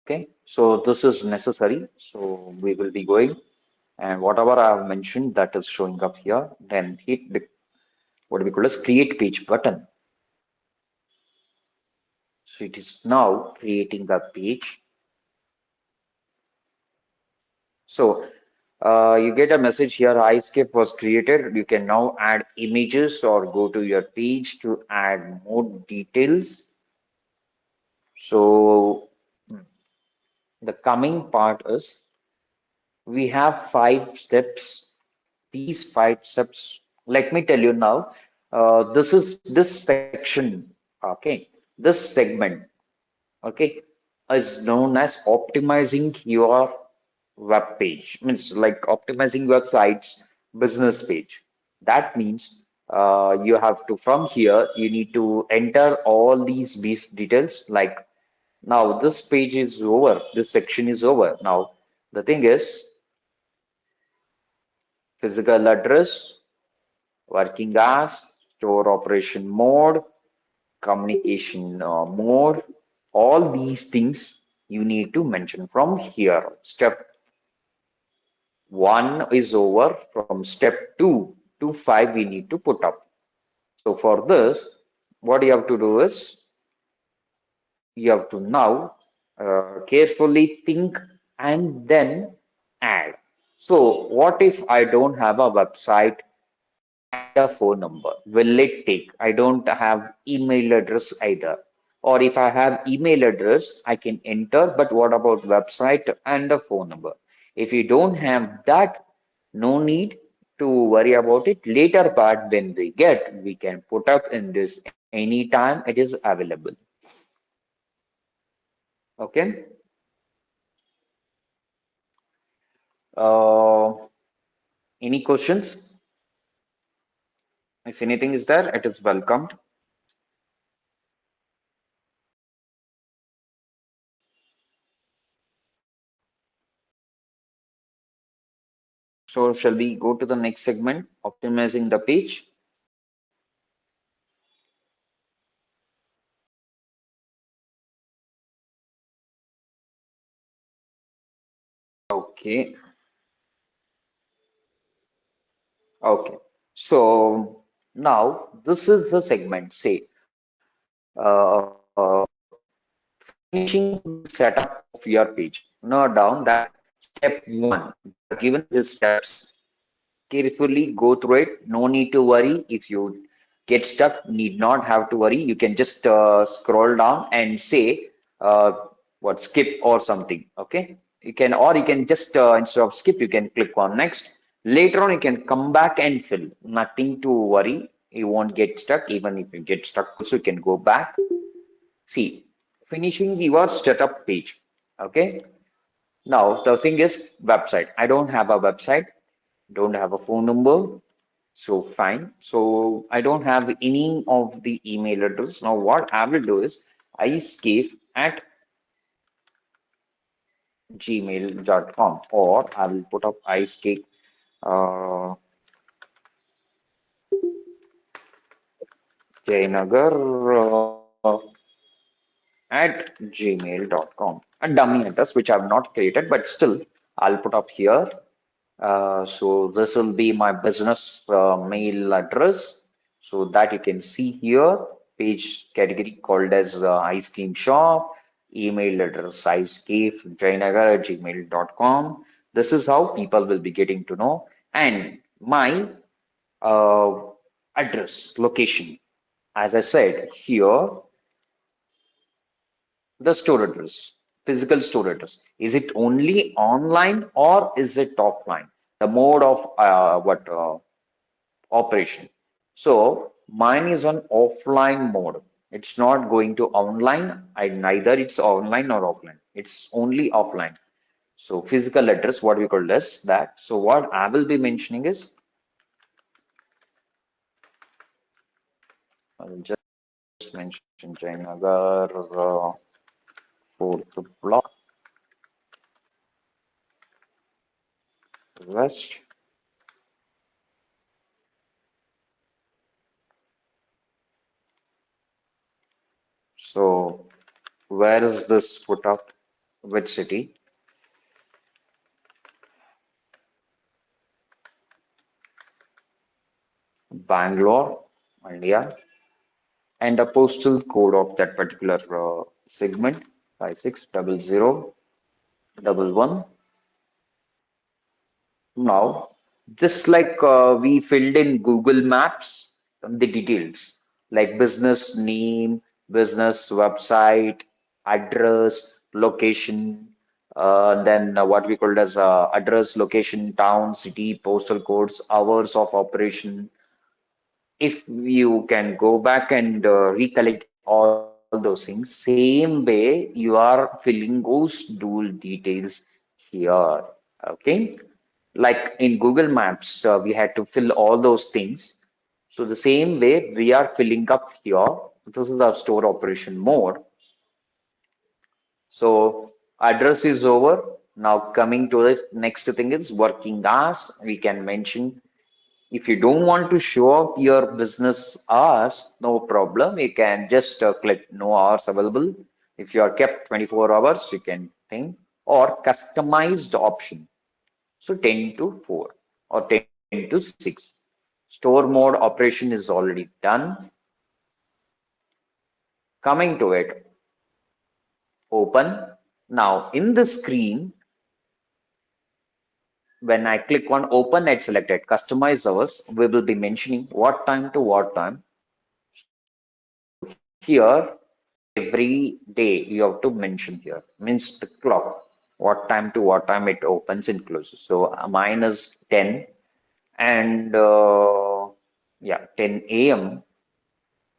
[SPEAKER 2] Okay. So this is necessary. So we will be going. And whatever I have mentioned that is showing up here, then hit the what we call as create page button. So it is now creating the page. So you get a message here, iScape was created. You can now add images or go to your page to add more details. So the coming part is we have 5 steps. These 5 steps, let me tell you now, this is this section, okay, this segment, okay, is known as optimizing your web page. Means like optimizing your site's business page. That means you have to, from here, you need to enter all these details. Like now, this page is over, this section is over. Now, the thing is physical address, working hours, store operation mode, communication mode, all these things you need to mention from here. Step 1 is over. From step 2 to 5, we need to put up. So for this, what you have to do is you have to now carefully think and then add. So what if I don't have a website and a phone number? Will it take? I don't have email address either. Or if I have email address, I can enter, but what about website and a phone number? If you don't have that, no need to worry about it. Later part when we get, we can put up in this anytime it is available. Okay. Uh, any questions? If anything is there, it is welcomed. So shall we go to the next segment, optimizing the page? Okay, okay. So now this is the segment, say, finishing the setup of your page. Note down that step one, they are given these steps. Carefully go through it. No need to worry. If you get stuck, need not have to worry. You can just scroll down and say uh, what skip or something. Okay, you can, or you can just instead of skip, you can click on next. Later on, you can come back and fill. Nothing to worry. You won't get stuck. Even if you get stuck, also you can go back. See, finishing your setup page. Okay. Now the thing is website. I don't have a website, don't have a phone number, so fine. So I don't have any of the email address. Now what I will do is iscape at gmail.com, or I will put up iscape uh, Jayanagar at gmail.com. A dummy address which I have not created, but still I'll put up here. So this will be my business mail address, so that you can see here. Page category called as ice cream shop. Email address icecave@gmail.com. This is how people will be getting to know. And my uh, address, location. As I said here, the store address, physical store address. Is it only online or is it offline? The mode of what operation. So mine is on offline mode. It's not going to online. I neither it's online or offline. It's only offline. So physical address, what we call this that. So what I will be mentioning is I'll just mention Jayanagar, fourth block, west. So where is this put up? Which city? Bangalore, India. And the postal code of that particular segment 560011. Now, just like we filled in Google Maps, the details like business name, business website, address, location, then what we called as address, location, town, city, postal codes, hours of operation. If you can go back and recollect all those things, same way you are filling those dual details here. Okay. Like in Google Maps, we had to fill all those things. So the same way we are filling up here. This is our store operation mode. So address is over. Now coming to the next thing is working hours. We can mention if you don't want to show up your business hours, no problem. You can just click no hours available. If you are kept 24 hours, you can think or customized option. So 10 to 4 or 10 to 6. Store mode operation is already done. Coming to it, open. Now in the screen, when I click on open at selected customize hours, we will be mentioning what time to what time. So here every day you have to mention here means the clock what time to what time it opens and closes. So mine is 10 and yeah 10 a.m.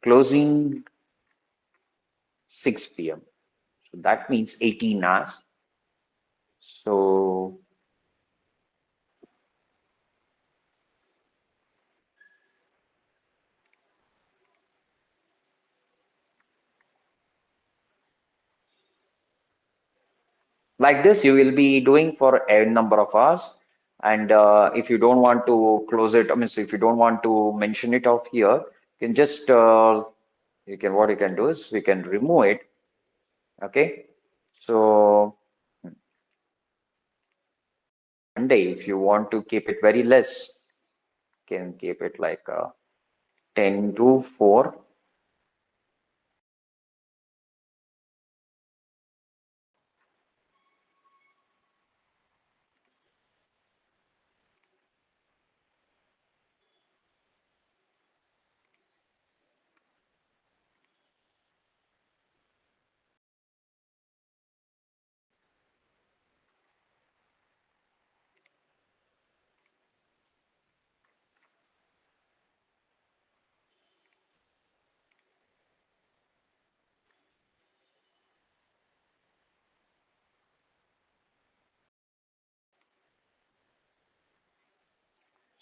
[SPEAKER 2] closing 6 p.m. So that means 18 hours. So like this you will be doing for a number of hours. And if you don't want to close it, I mean, so if you don't want to mention it off here, you can just you can what you can do is we can remove it. Okay, so Monday, if you want to keep it very less, can keep it like 10 to 4.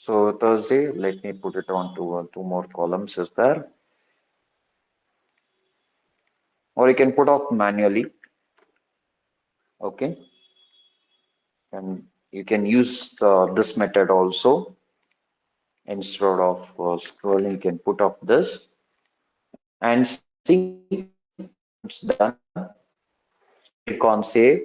[SPEAKER 2] So Thursday, let me put it on to two more columns is there, or you can put off manually. Okay, and you can use this method also. Instead of scrolling, you can put off this and see it's done. So click on save.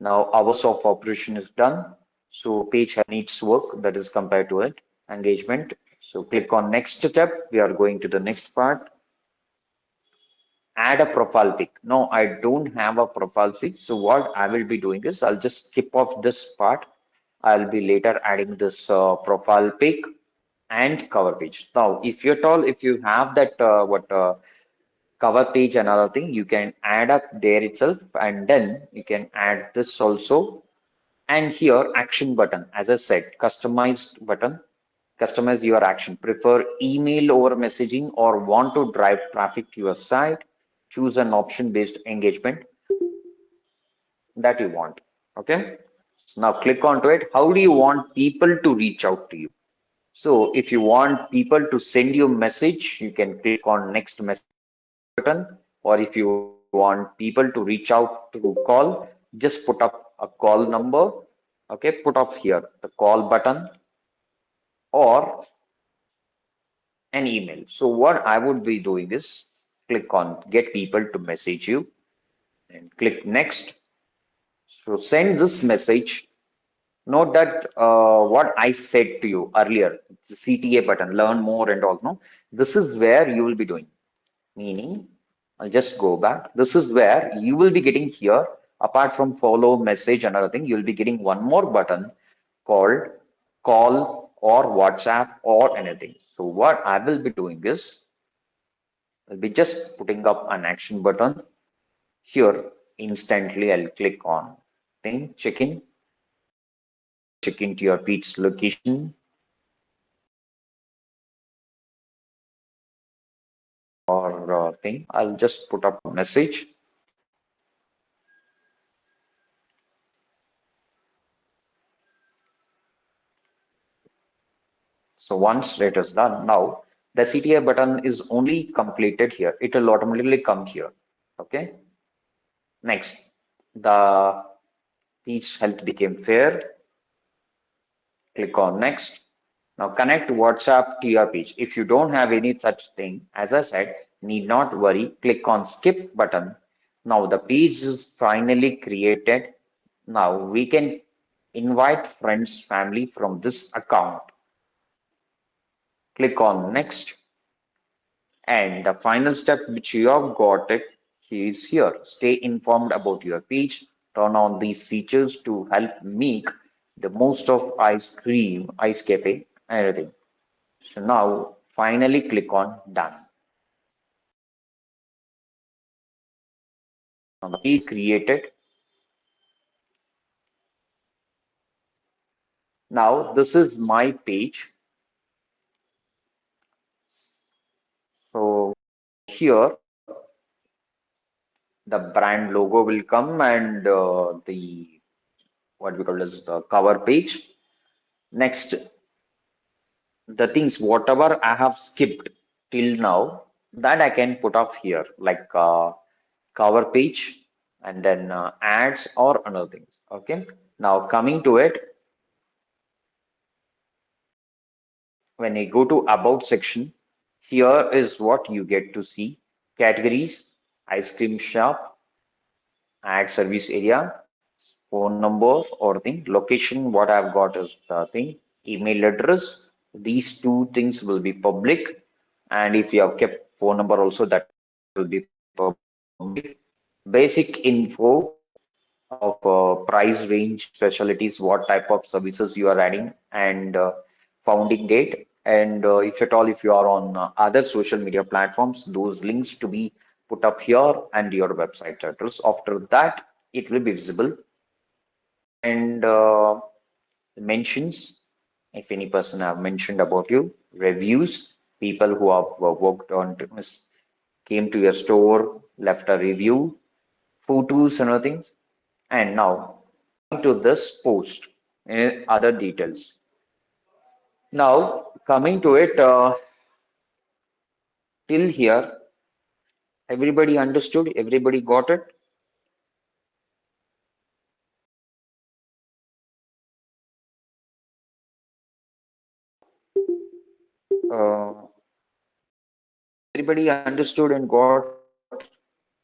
[SPEAKER 2] Now hours of operation is done. So page needs work that is compared to it. Engagement. So click on next step. We are going to the next part. Add a profile pic. No, I don't have a profile pic. So what I will be doing is I'll just skip off this part. I'll be later adding this profile pic and cover page. Now, if you're all, if you have that what cover page and other thing, you can add up there itself, and then you can add this also. And here, action button, as I said, customized button, customize your action. Prefer email over messaging or want to drive traffic to your site. Choose an option based engagement that you want. Okay. Now click onto it. How do you want people to reach out to you? So if you want people to send you a message, you can click on next message button, or if you want people to reach out to call, just put up a call number. Okay, put up here the call button or an email. So what I would be doing is click on get people to message you and click next. So send this message. Note that what I said to you earlier, the CTA button, learn more and all. No, this is where you will be doing. Meaning, I'll just go back. This is where you will be getting here, apart from follow, message, another thing, you'll be getting one more button called call or WhatsApp or anything. So what I will be doing is, I'll be just putting up an action button here. Instantly, I'll click on thing, check into your Pete's location or thing. I'll just put up a message. So once it is done, now the CTA button is only completed here. It will automatically come here. Okay. Next, the each health became fair. Click on next. Now connect WhatsApp to your page. If you don't have any such thing, as I said, need not worry. Click on skip button. Now the page is finally created. Now we can invite friends, family from this account. Click on next. And the final step which you have got it is here. Stay informed about your page. Turn on these features to help make the most of ice cream, ice cafe, everything. So now finally click on done. Now the page created. Now this is my page. So here the brand logo will come and the what we call as the cover page. Next, the things whatever I have skipped till now that I can put up here like cover page and then ads or another things. Okay. Now coming to it, When you go to About section, here is what you get to see. Categories, ice cream shop, add service area, phone number or thing, location, what I've got is the thing, email address. These two things will be public. And if you have kept phone number also, that will be public. Basic info of price range, specialties, what type of services you are adding, and founding date. And if at all, if you are on other social media platforms, those links to be put up here and your website address. After that, it will be visible. And mentions, if any person have mentioned about you, reviews, people who have worked on, came to your store, left a review, photos and other things. And now coming to this post, other details. Now coming to it, till here, everybody understood, everybody got it. Uh, everybody understood and got,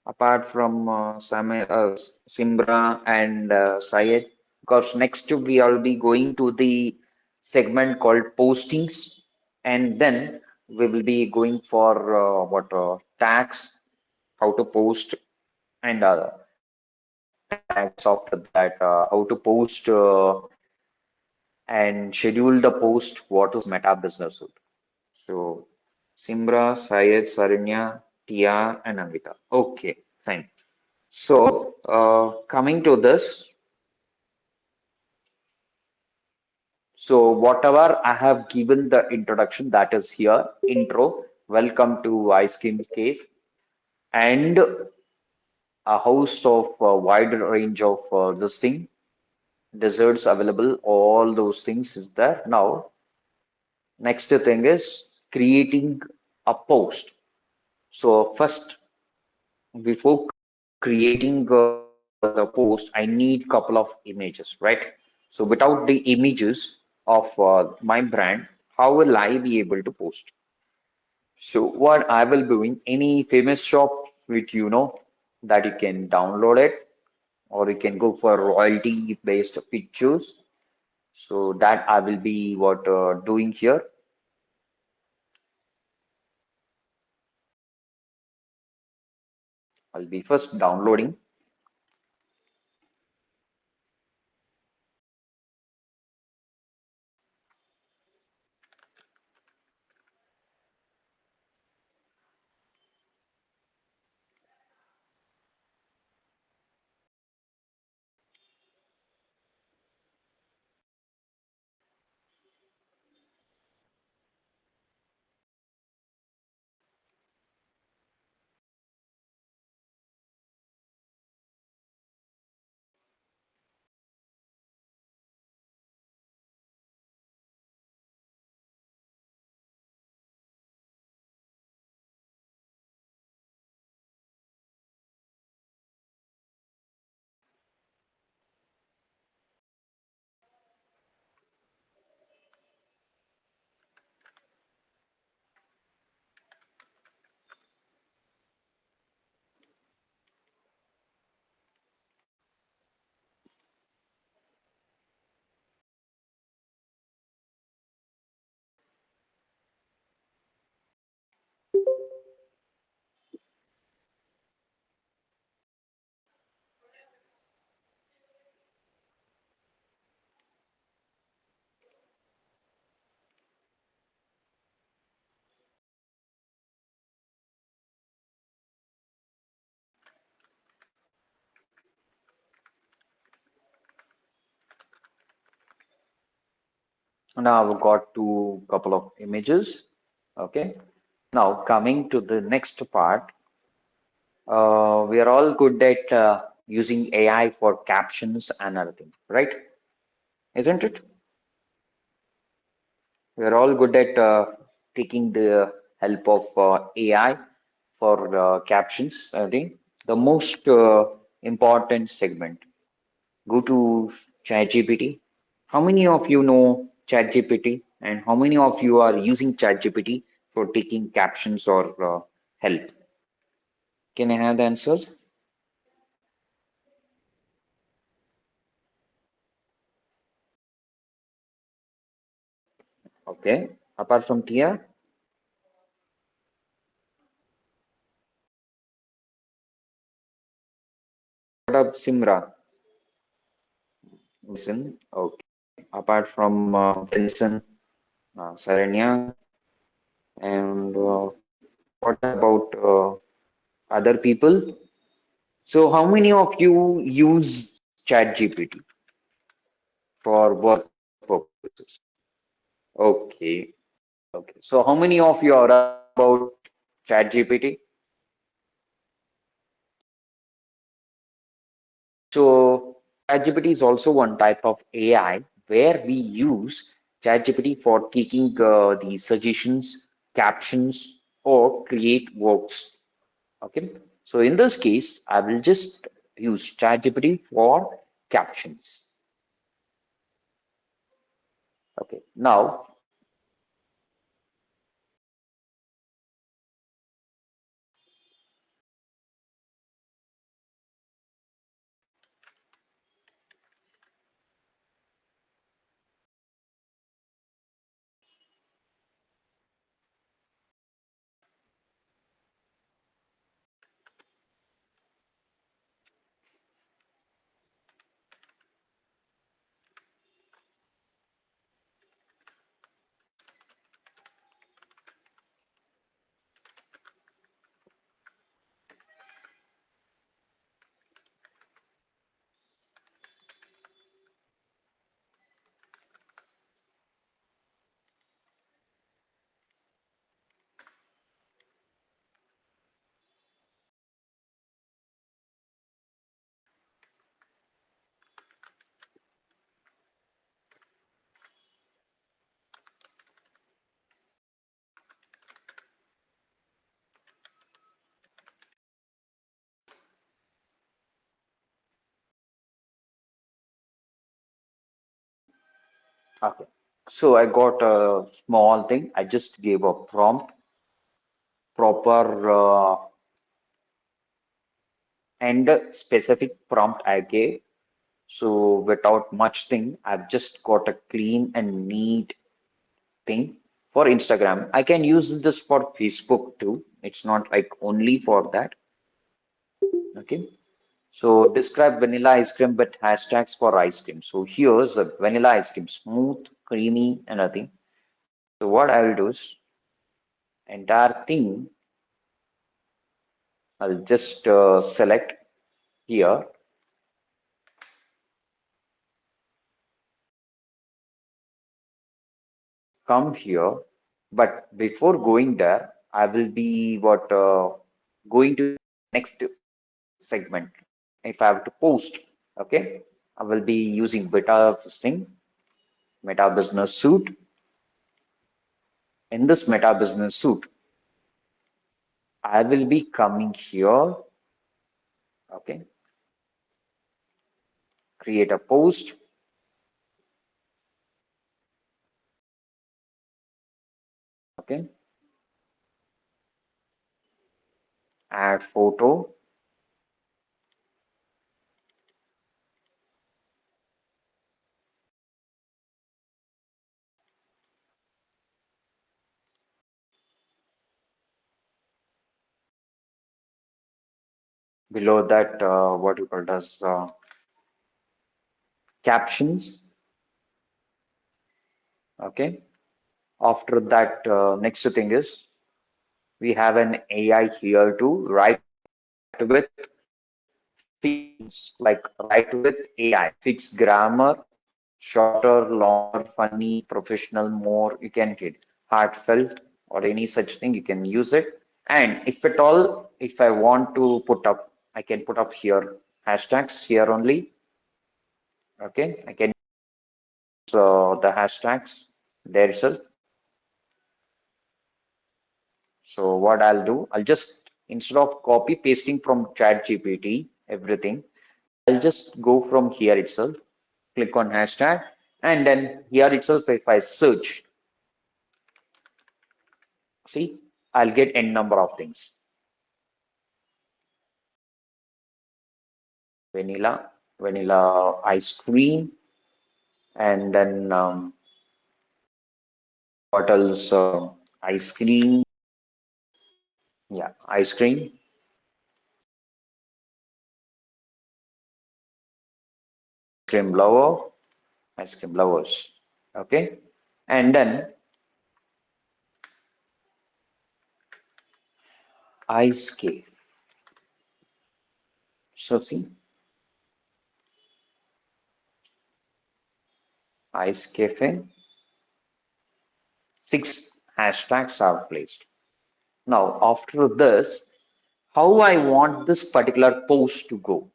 [SPEAKER 2] apart from Simra and Syed, because next we will be going to the segment called postings, and then we will be going for what tags, how to post, and tags after that, how to post and schedule the post, what is Meta Business Suite. So, Simra, Syed, Saranya, Tia, and Anvita. Okay, fine. So, coming to this, so whatever I have given the introduction, that is here, intro, welcome to Ice Cream Cave, and a host of wide range of this thing, desserts available, all those things is there. Now, next thing is creating a post. So, first, before creating the post, I need couple of images, right? So without the images of my brand, how will I be able to post? So what I will be doing, any famous shop which you know that you can download it, or you can go for royalty based pictures. So that I will be what doing here. I'll be first downloading. Now I've got two couple of images. Okay. Now coming to the next part, we are all good at using AI for captions and other things, right? Isn't it? We are all good at taking the help of AI for captions, I think. The most important segment. Go to ChatGPT. How many of you know ChatGPT? And how many of you are using ChatGPT for taking captions or help? Can I have the answers? Okay. Apart from Tia, what up, Simra? Listen. Okay. Apart from Benson, Saranya, and what about other people? So, how many of you use ChatGPT for work purposes? Okay. Okay. So, how many of you are about ChatGPT? So, ChatGPT is also one type of AI where we use ChatGPT for taking the suggestions, captions, or create works. Okay. So, in this case, I will just use ChatGPT for captions. Okay. Now, okay. So I got a small thing. I just gave a prompt, proper and specific prompt I gave. So without much thing, I've just got a clean and neat thing for Instagram. I can use this for Facebook too. It's not like only for that. Okay. So describe vanilla ice cream with hashtags for ice cream. So here's a vanilla ice cream, smooth, creamy, and nothing. So what I will do is entire thing, I'll just select here, come here. But before going there, I will be what going to next segment. If I have to post, okay, I will be using beta thing, Meta Business Suite. In this Meta Business Suite, I will be coming here, okay, create a post, okay, add photo. Below that, what you call as captions, okay. After that, next thing is we have an AI here to write with themes like write with AI, fix grammar, shorter, longer, funny, professional, more. You can get heartfelt or any such thing. You can use it. And if at all, if I want to put up, I can put up here hashtags here only. Okay, I can use the hashtags there itself. So what I'll do, I'll just instead of copy pasting from ChatGPT everything, I'll just go from here itself, click on hashtag, and then here itself, if I search, See, I'll get n number of things. Vanilla ice cream, and then what else? Ice cream. Yeah, ice cream. Cream lover, ice cream lovers. Okay, and then ice cave. So see, ice cafe. Six hashtags are placed. Now, after this, how I want this particular post to go.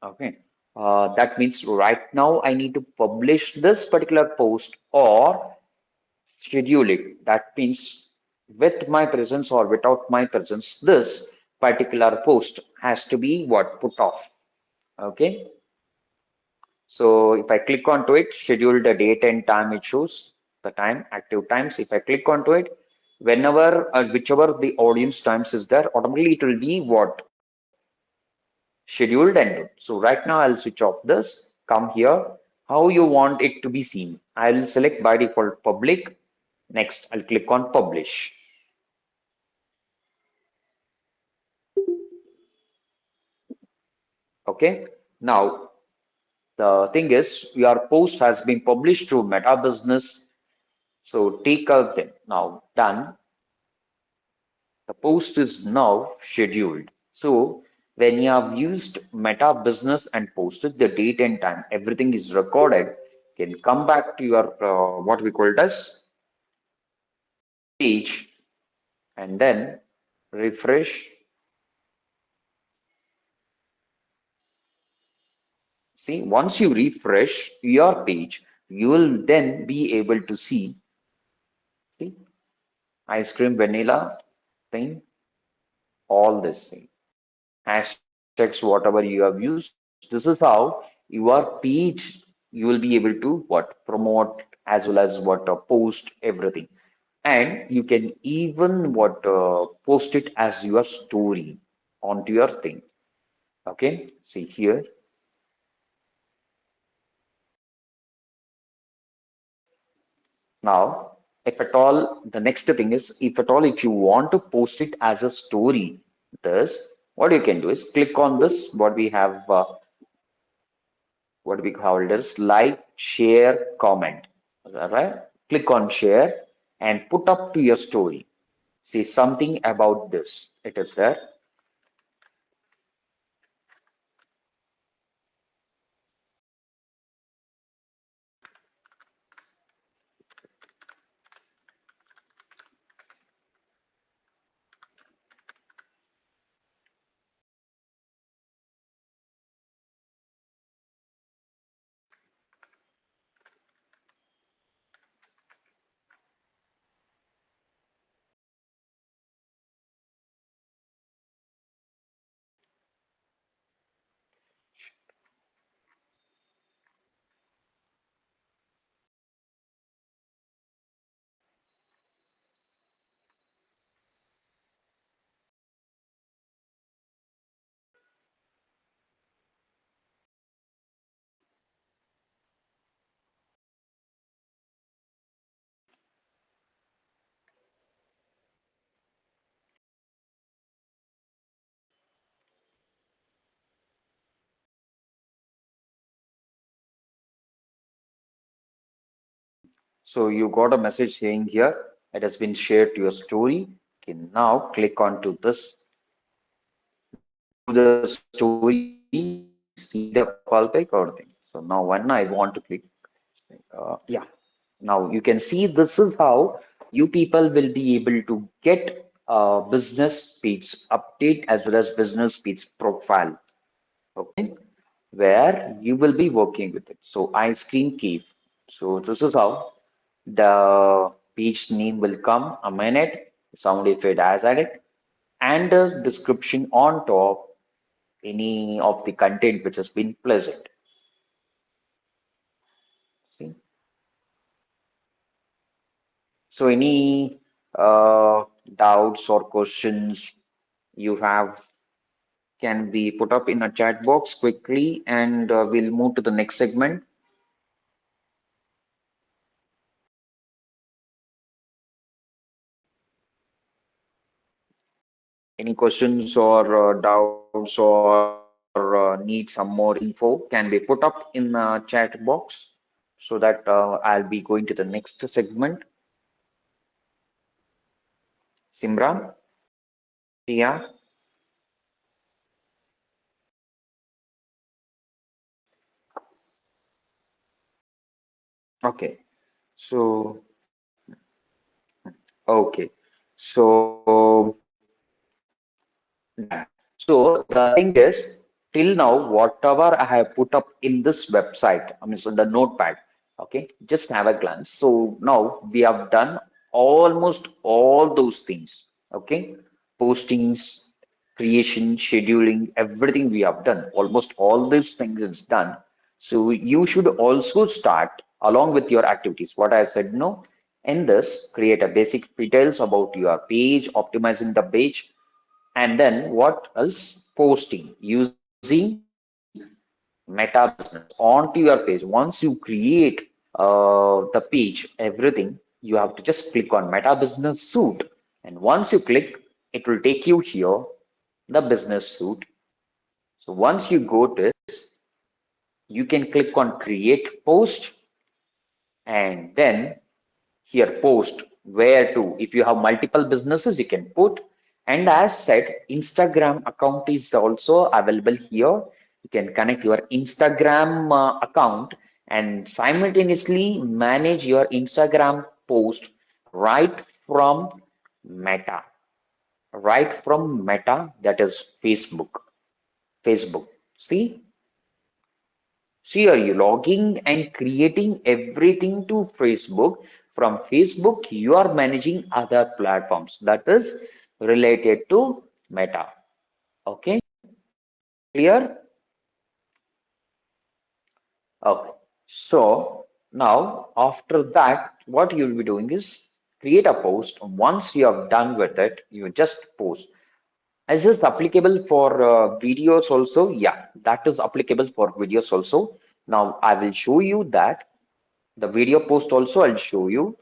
[SPEAKER 2] Okay, that means right now I need to publish this particular post or schedule it. That means with my presence or without my presence, this particular post has to be what put off. Okay, so if I click onto it, schedule the date and time it shows, the time, active times. If I click onto it, whenever, whichever the audience times is there, automatically it will be what scheduled and done. So right now I'll switch off this, come here, how you want it to be seen. I'll select by default public. Next, I'll click on publish. Okay. Now, the thing is, your post has been published through Meta Business. So take out them. Now, done. The post is now scheduled. So when you have used Meta Business and posted the date and time, everything is recorded. You can come back to your what we call it as page and then refresh. See, once you refresh your page, you will then be able to see ice cream vanilla thing, all this thing. Hashtags, whatever you have used. This is how your page you will be able to what promote as well as what post everything. And you can even what post it as your story onto your thing. Okay, see here. Now, if at all, the next thing is, if at all, if you want to post it as a story, this, what you can do is click on this, what we call it as like, share, comment. All right? Click on share and put up to your story. See something about this. It is there. So you got a message saying here it has been shared to your story. Okay, now click onto this, view the story, see the callback or thing. So now when I want to click, yeah. Now you can see this is how you people will be able to get business page update as well as business page profile. Okay, where you will be working with it. So ice cream cave. So this is how the page name will come, a minute, sound effect as added, and a description on top, any of the content which has been present. See? So any doubts or questions you have can be put up in a chat box quickly, and we'll move to the next segment. Any questions or doubts or need some more info can be put up in the chat box so that I'll be going to the next segment. Simran, Tia, okay. So, okay. So, done. So the thing is, till now, whatever I have put up in this website, I mean, so the notepad, okay, just have a glance. So now we have done almost all those things, okay, postings, creation, scheduling, everything we have done. Almost all these things is done. So you should also start along with your activities. What I said, no, in this, create a basic details about your page, optimizing the page, and then what else? Posting using Meta Business onto your page. Once you create the page, everything, you have to just click on Meta Business Suite. And once you click, it will take you here, the business suite. So once you go to this, you can click on create post, and then here post where to. If you have multiple businesses, you can put. And as said, Instagram account is also available here. You can connect your Instagram account and simultaneously manage your Instagram post right from Meta, right from Meta, that is Facebook. See, so you're logging and creating everything to Facebook. From Facebook, you are managing other platforms that is related to Meta. Okay, clear? Okay. So now after that, what you'll be doing is create a post. Once you have done with it, you just post. Is this applicable for videos also? Yeah, that is applicable for videos also. Now I will show you that. The video post also I'll show you.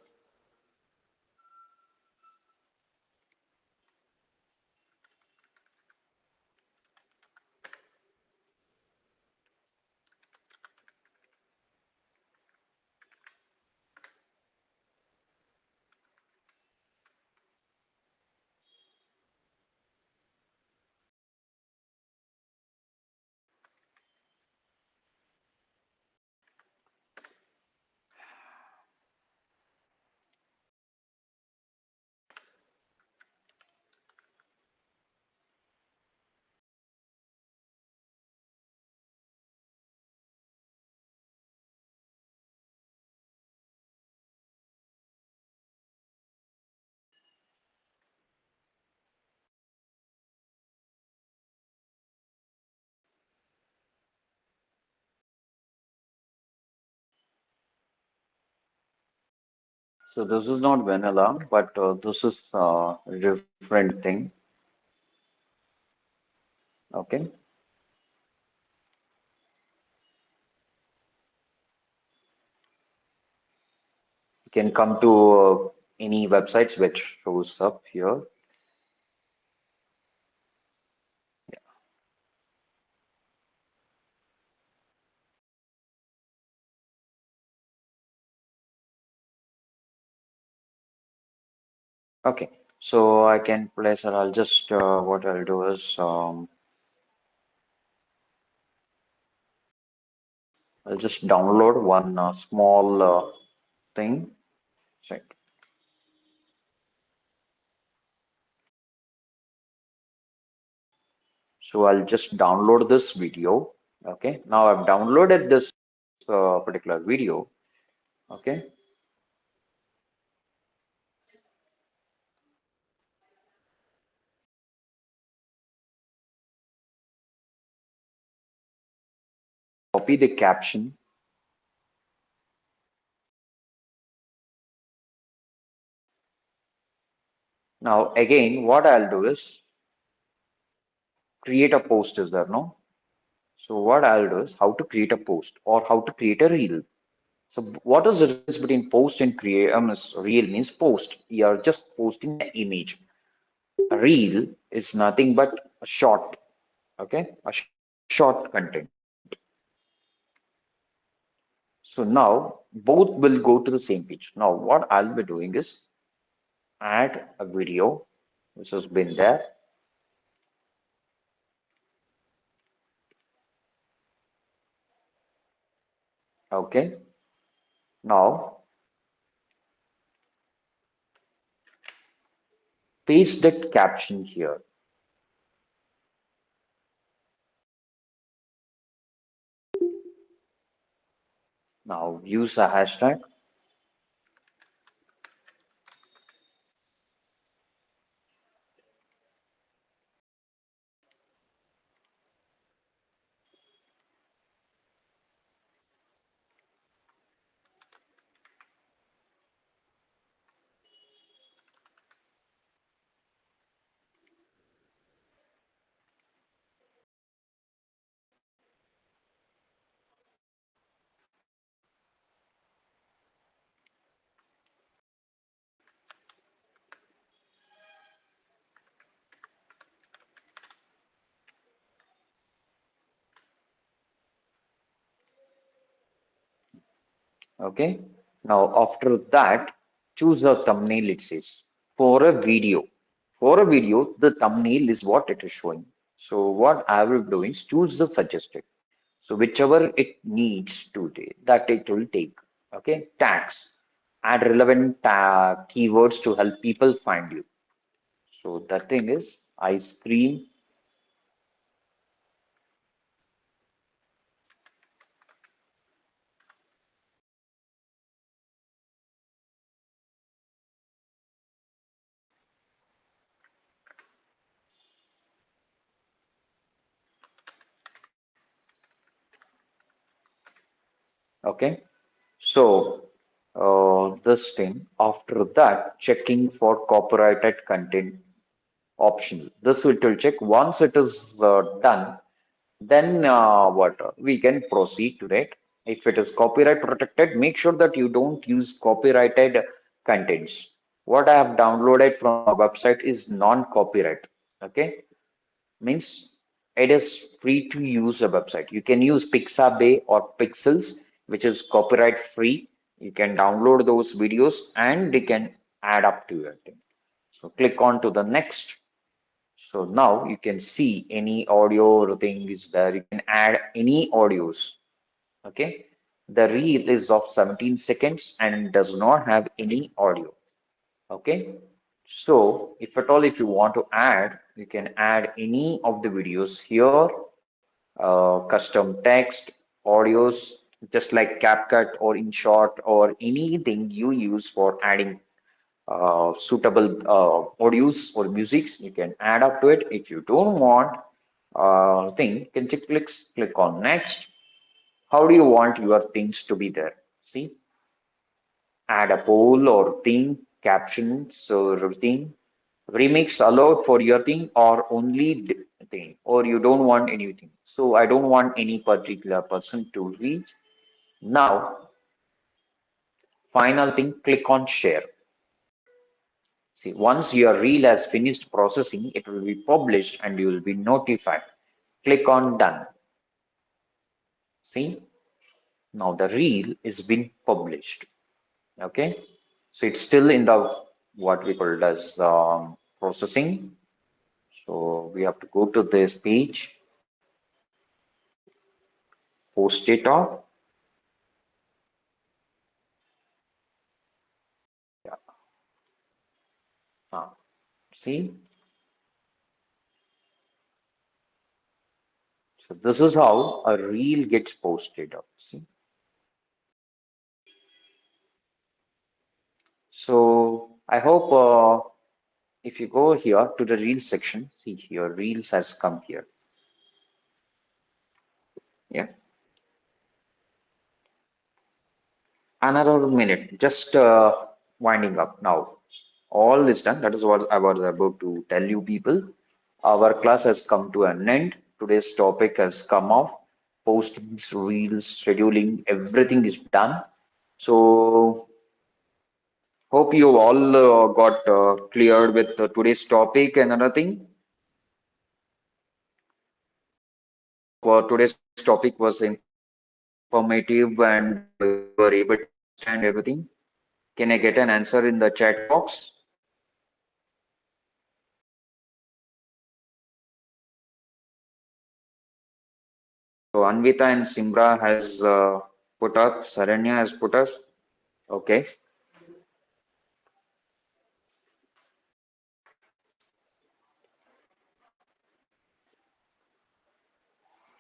[SPEAKER 2] So this is not vanilla, but this is a different thing. Okay, you can come to any websites which shows up here. Okay, so I can place it. I'll just what I'll do is I'll just download one small thing. Check. So I'll just download this video. Okay, now I've downloaded this particular video. Okay, copy the caption. Now again, what I'll do is create a post is there, no? So what I'll do is how to create a post or how to create a reel. So what is the difference between post and create? Reel means post. You are just posting an image. A reel is nothing but a short, okay? A short content. So now both will go to the same page. Now what I'll be doing is add a video which has been there. Okay. Now paste that caption here. Now use a hashtag. Okay. Now after that, choose a thumbnail it says. For a video. For a video, the thumbnail is what it is showing. So what I will do is choose the suggested. So whichever it needs to take, that it will take. Okay. Tags. Add relevant keywords to help people find you. So the thing is ice cream. Okay. So this thing after that checking for copyrighted content optional. This it will check. Once it is done, then what we can proceed to it. If it is copyright protected, make sure that you don't use copyrighted contents. What I have downloaded from a website is non-copyright. Okay, means it is free to use a website. You can use Pixabay or Pixels, which is copyright free. You can download those videos and they can add up to your thing. So click on to the next. So now you can see any audio thing is there. You can add any audios. Okay. The reel is of 17 seconds and does not have any audio. Okay. So if at all if you want to add, you can add any of the videos here, custom text, audios, just like CapCut or InShot or anything you use for adding suitable audios or musics you can add up to it. If you don't want thing you can just click on next. How do you want your things to be there? See, add a poll or thing, captions or thing, remix allowed for your thing or only thing, or you don't want anything. So I don't want any particular person to reach. Now final thing, click on share. See, once your reel has finished processing, it will be published and you will be notified. Click on done. See, now the reel is been published. Okay, so it's still in the what we call as processing. So we have to go to this page, post it off. Yeah. See, so this is how a reel gets posted up. See, so I hope if you go here to the reel section, see here, reels has come here. Yeah. Another minute, just winding up now. all is done. That is what I was about to tell you people. Our class has come to an end. Today's topic has come off. Postings, reels, scheduling, everything is done. So hope you all got cleared with today's topic and another thing. Today's topic was informative and you were able to understand everything. Can I get an answer in the chat box? So Anvita and Simra has put up, Saranya has put us. Okay,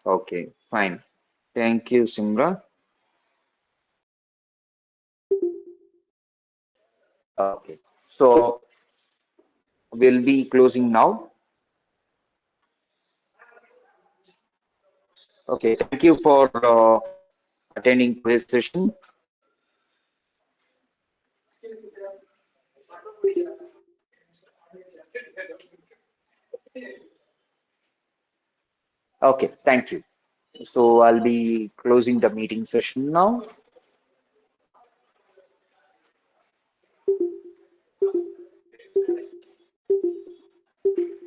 [SPEAKER 2] okay, fine. Thank you, Simra. Okay, so we'll be closing now. Okay, thank you for attending today's session. Okay, thank you. So I'll be closing the meeting session now.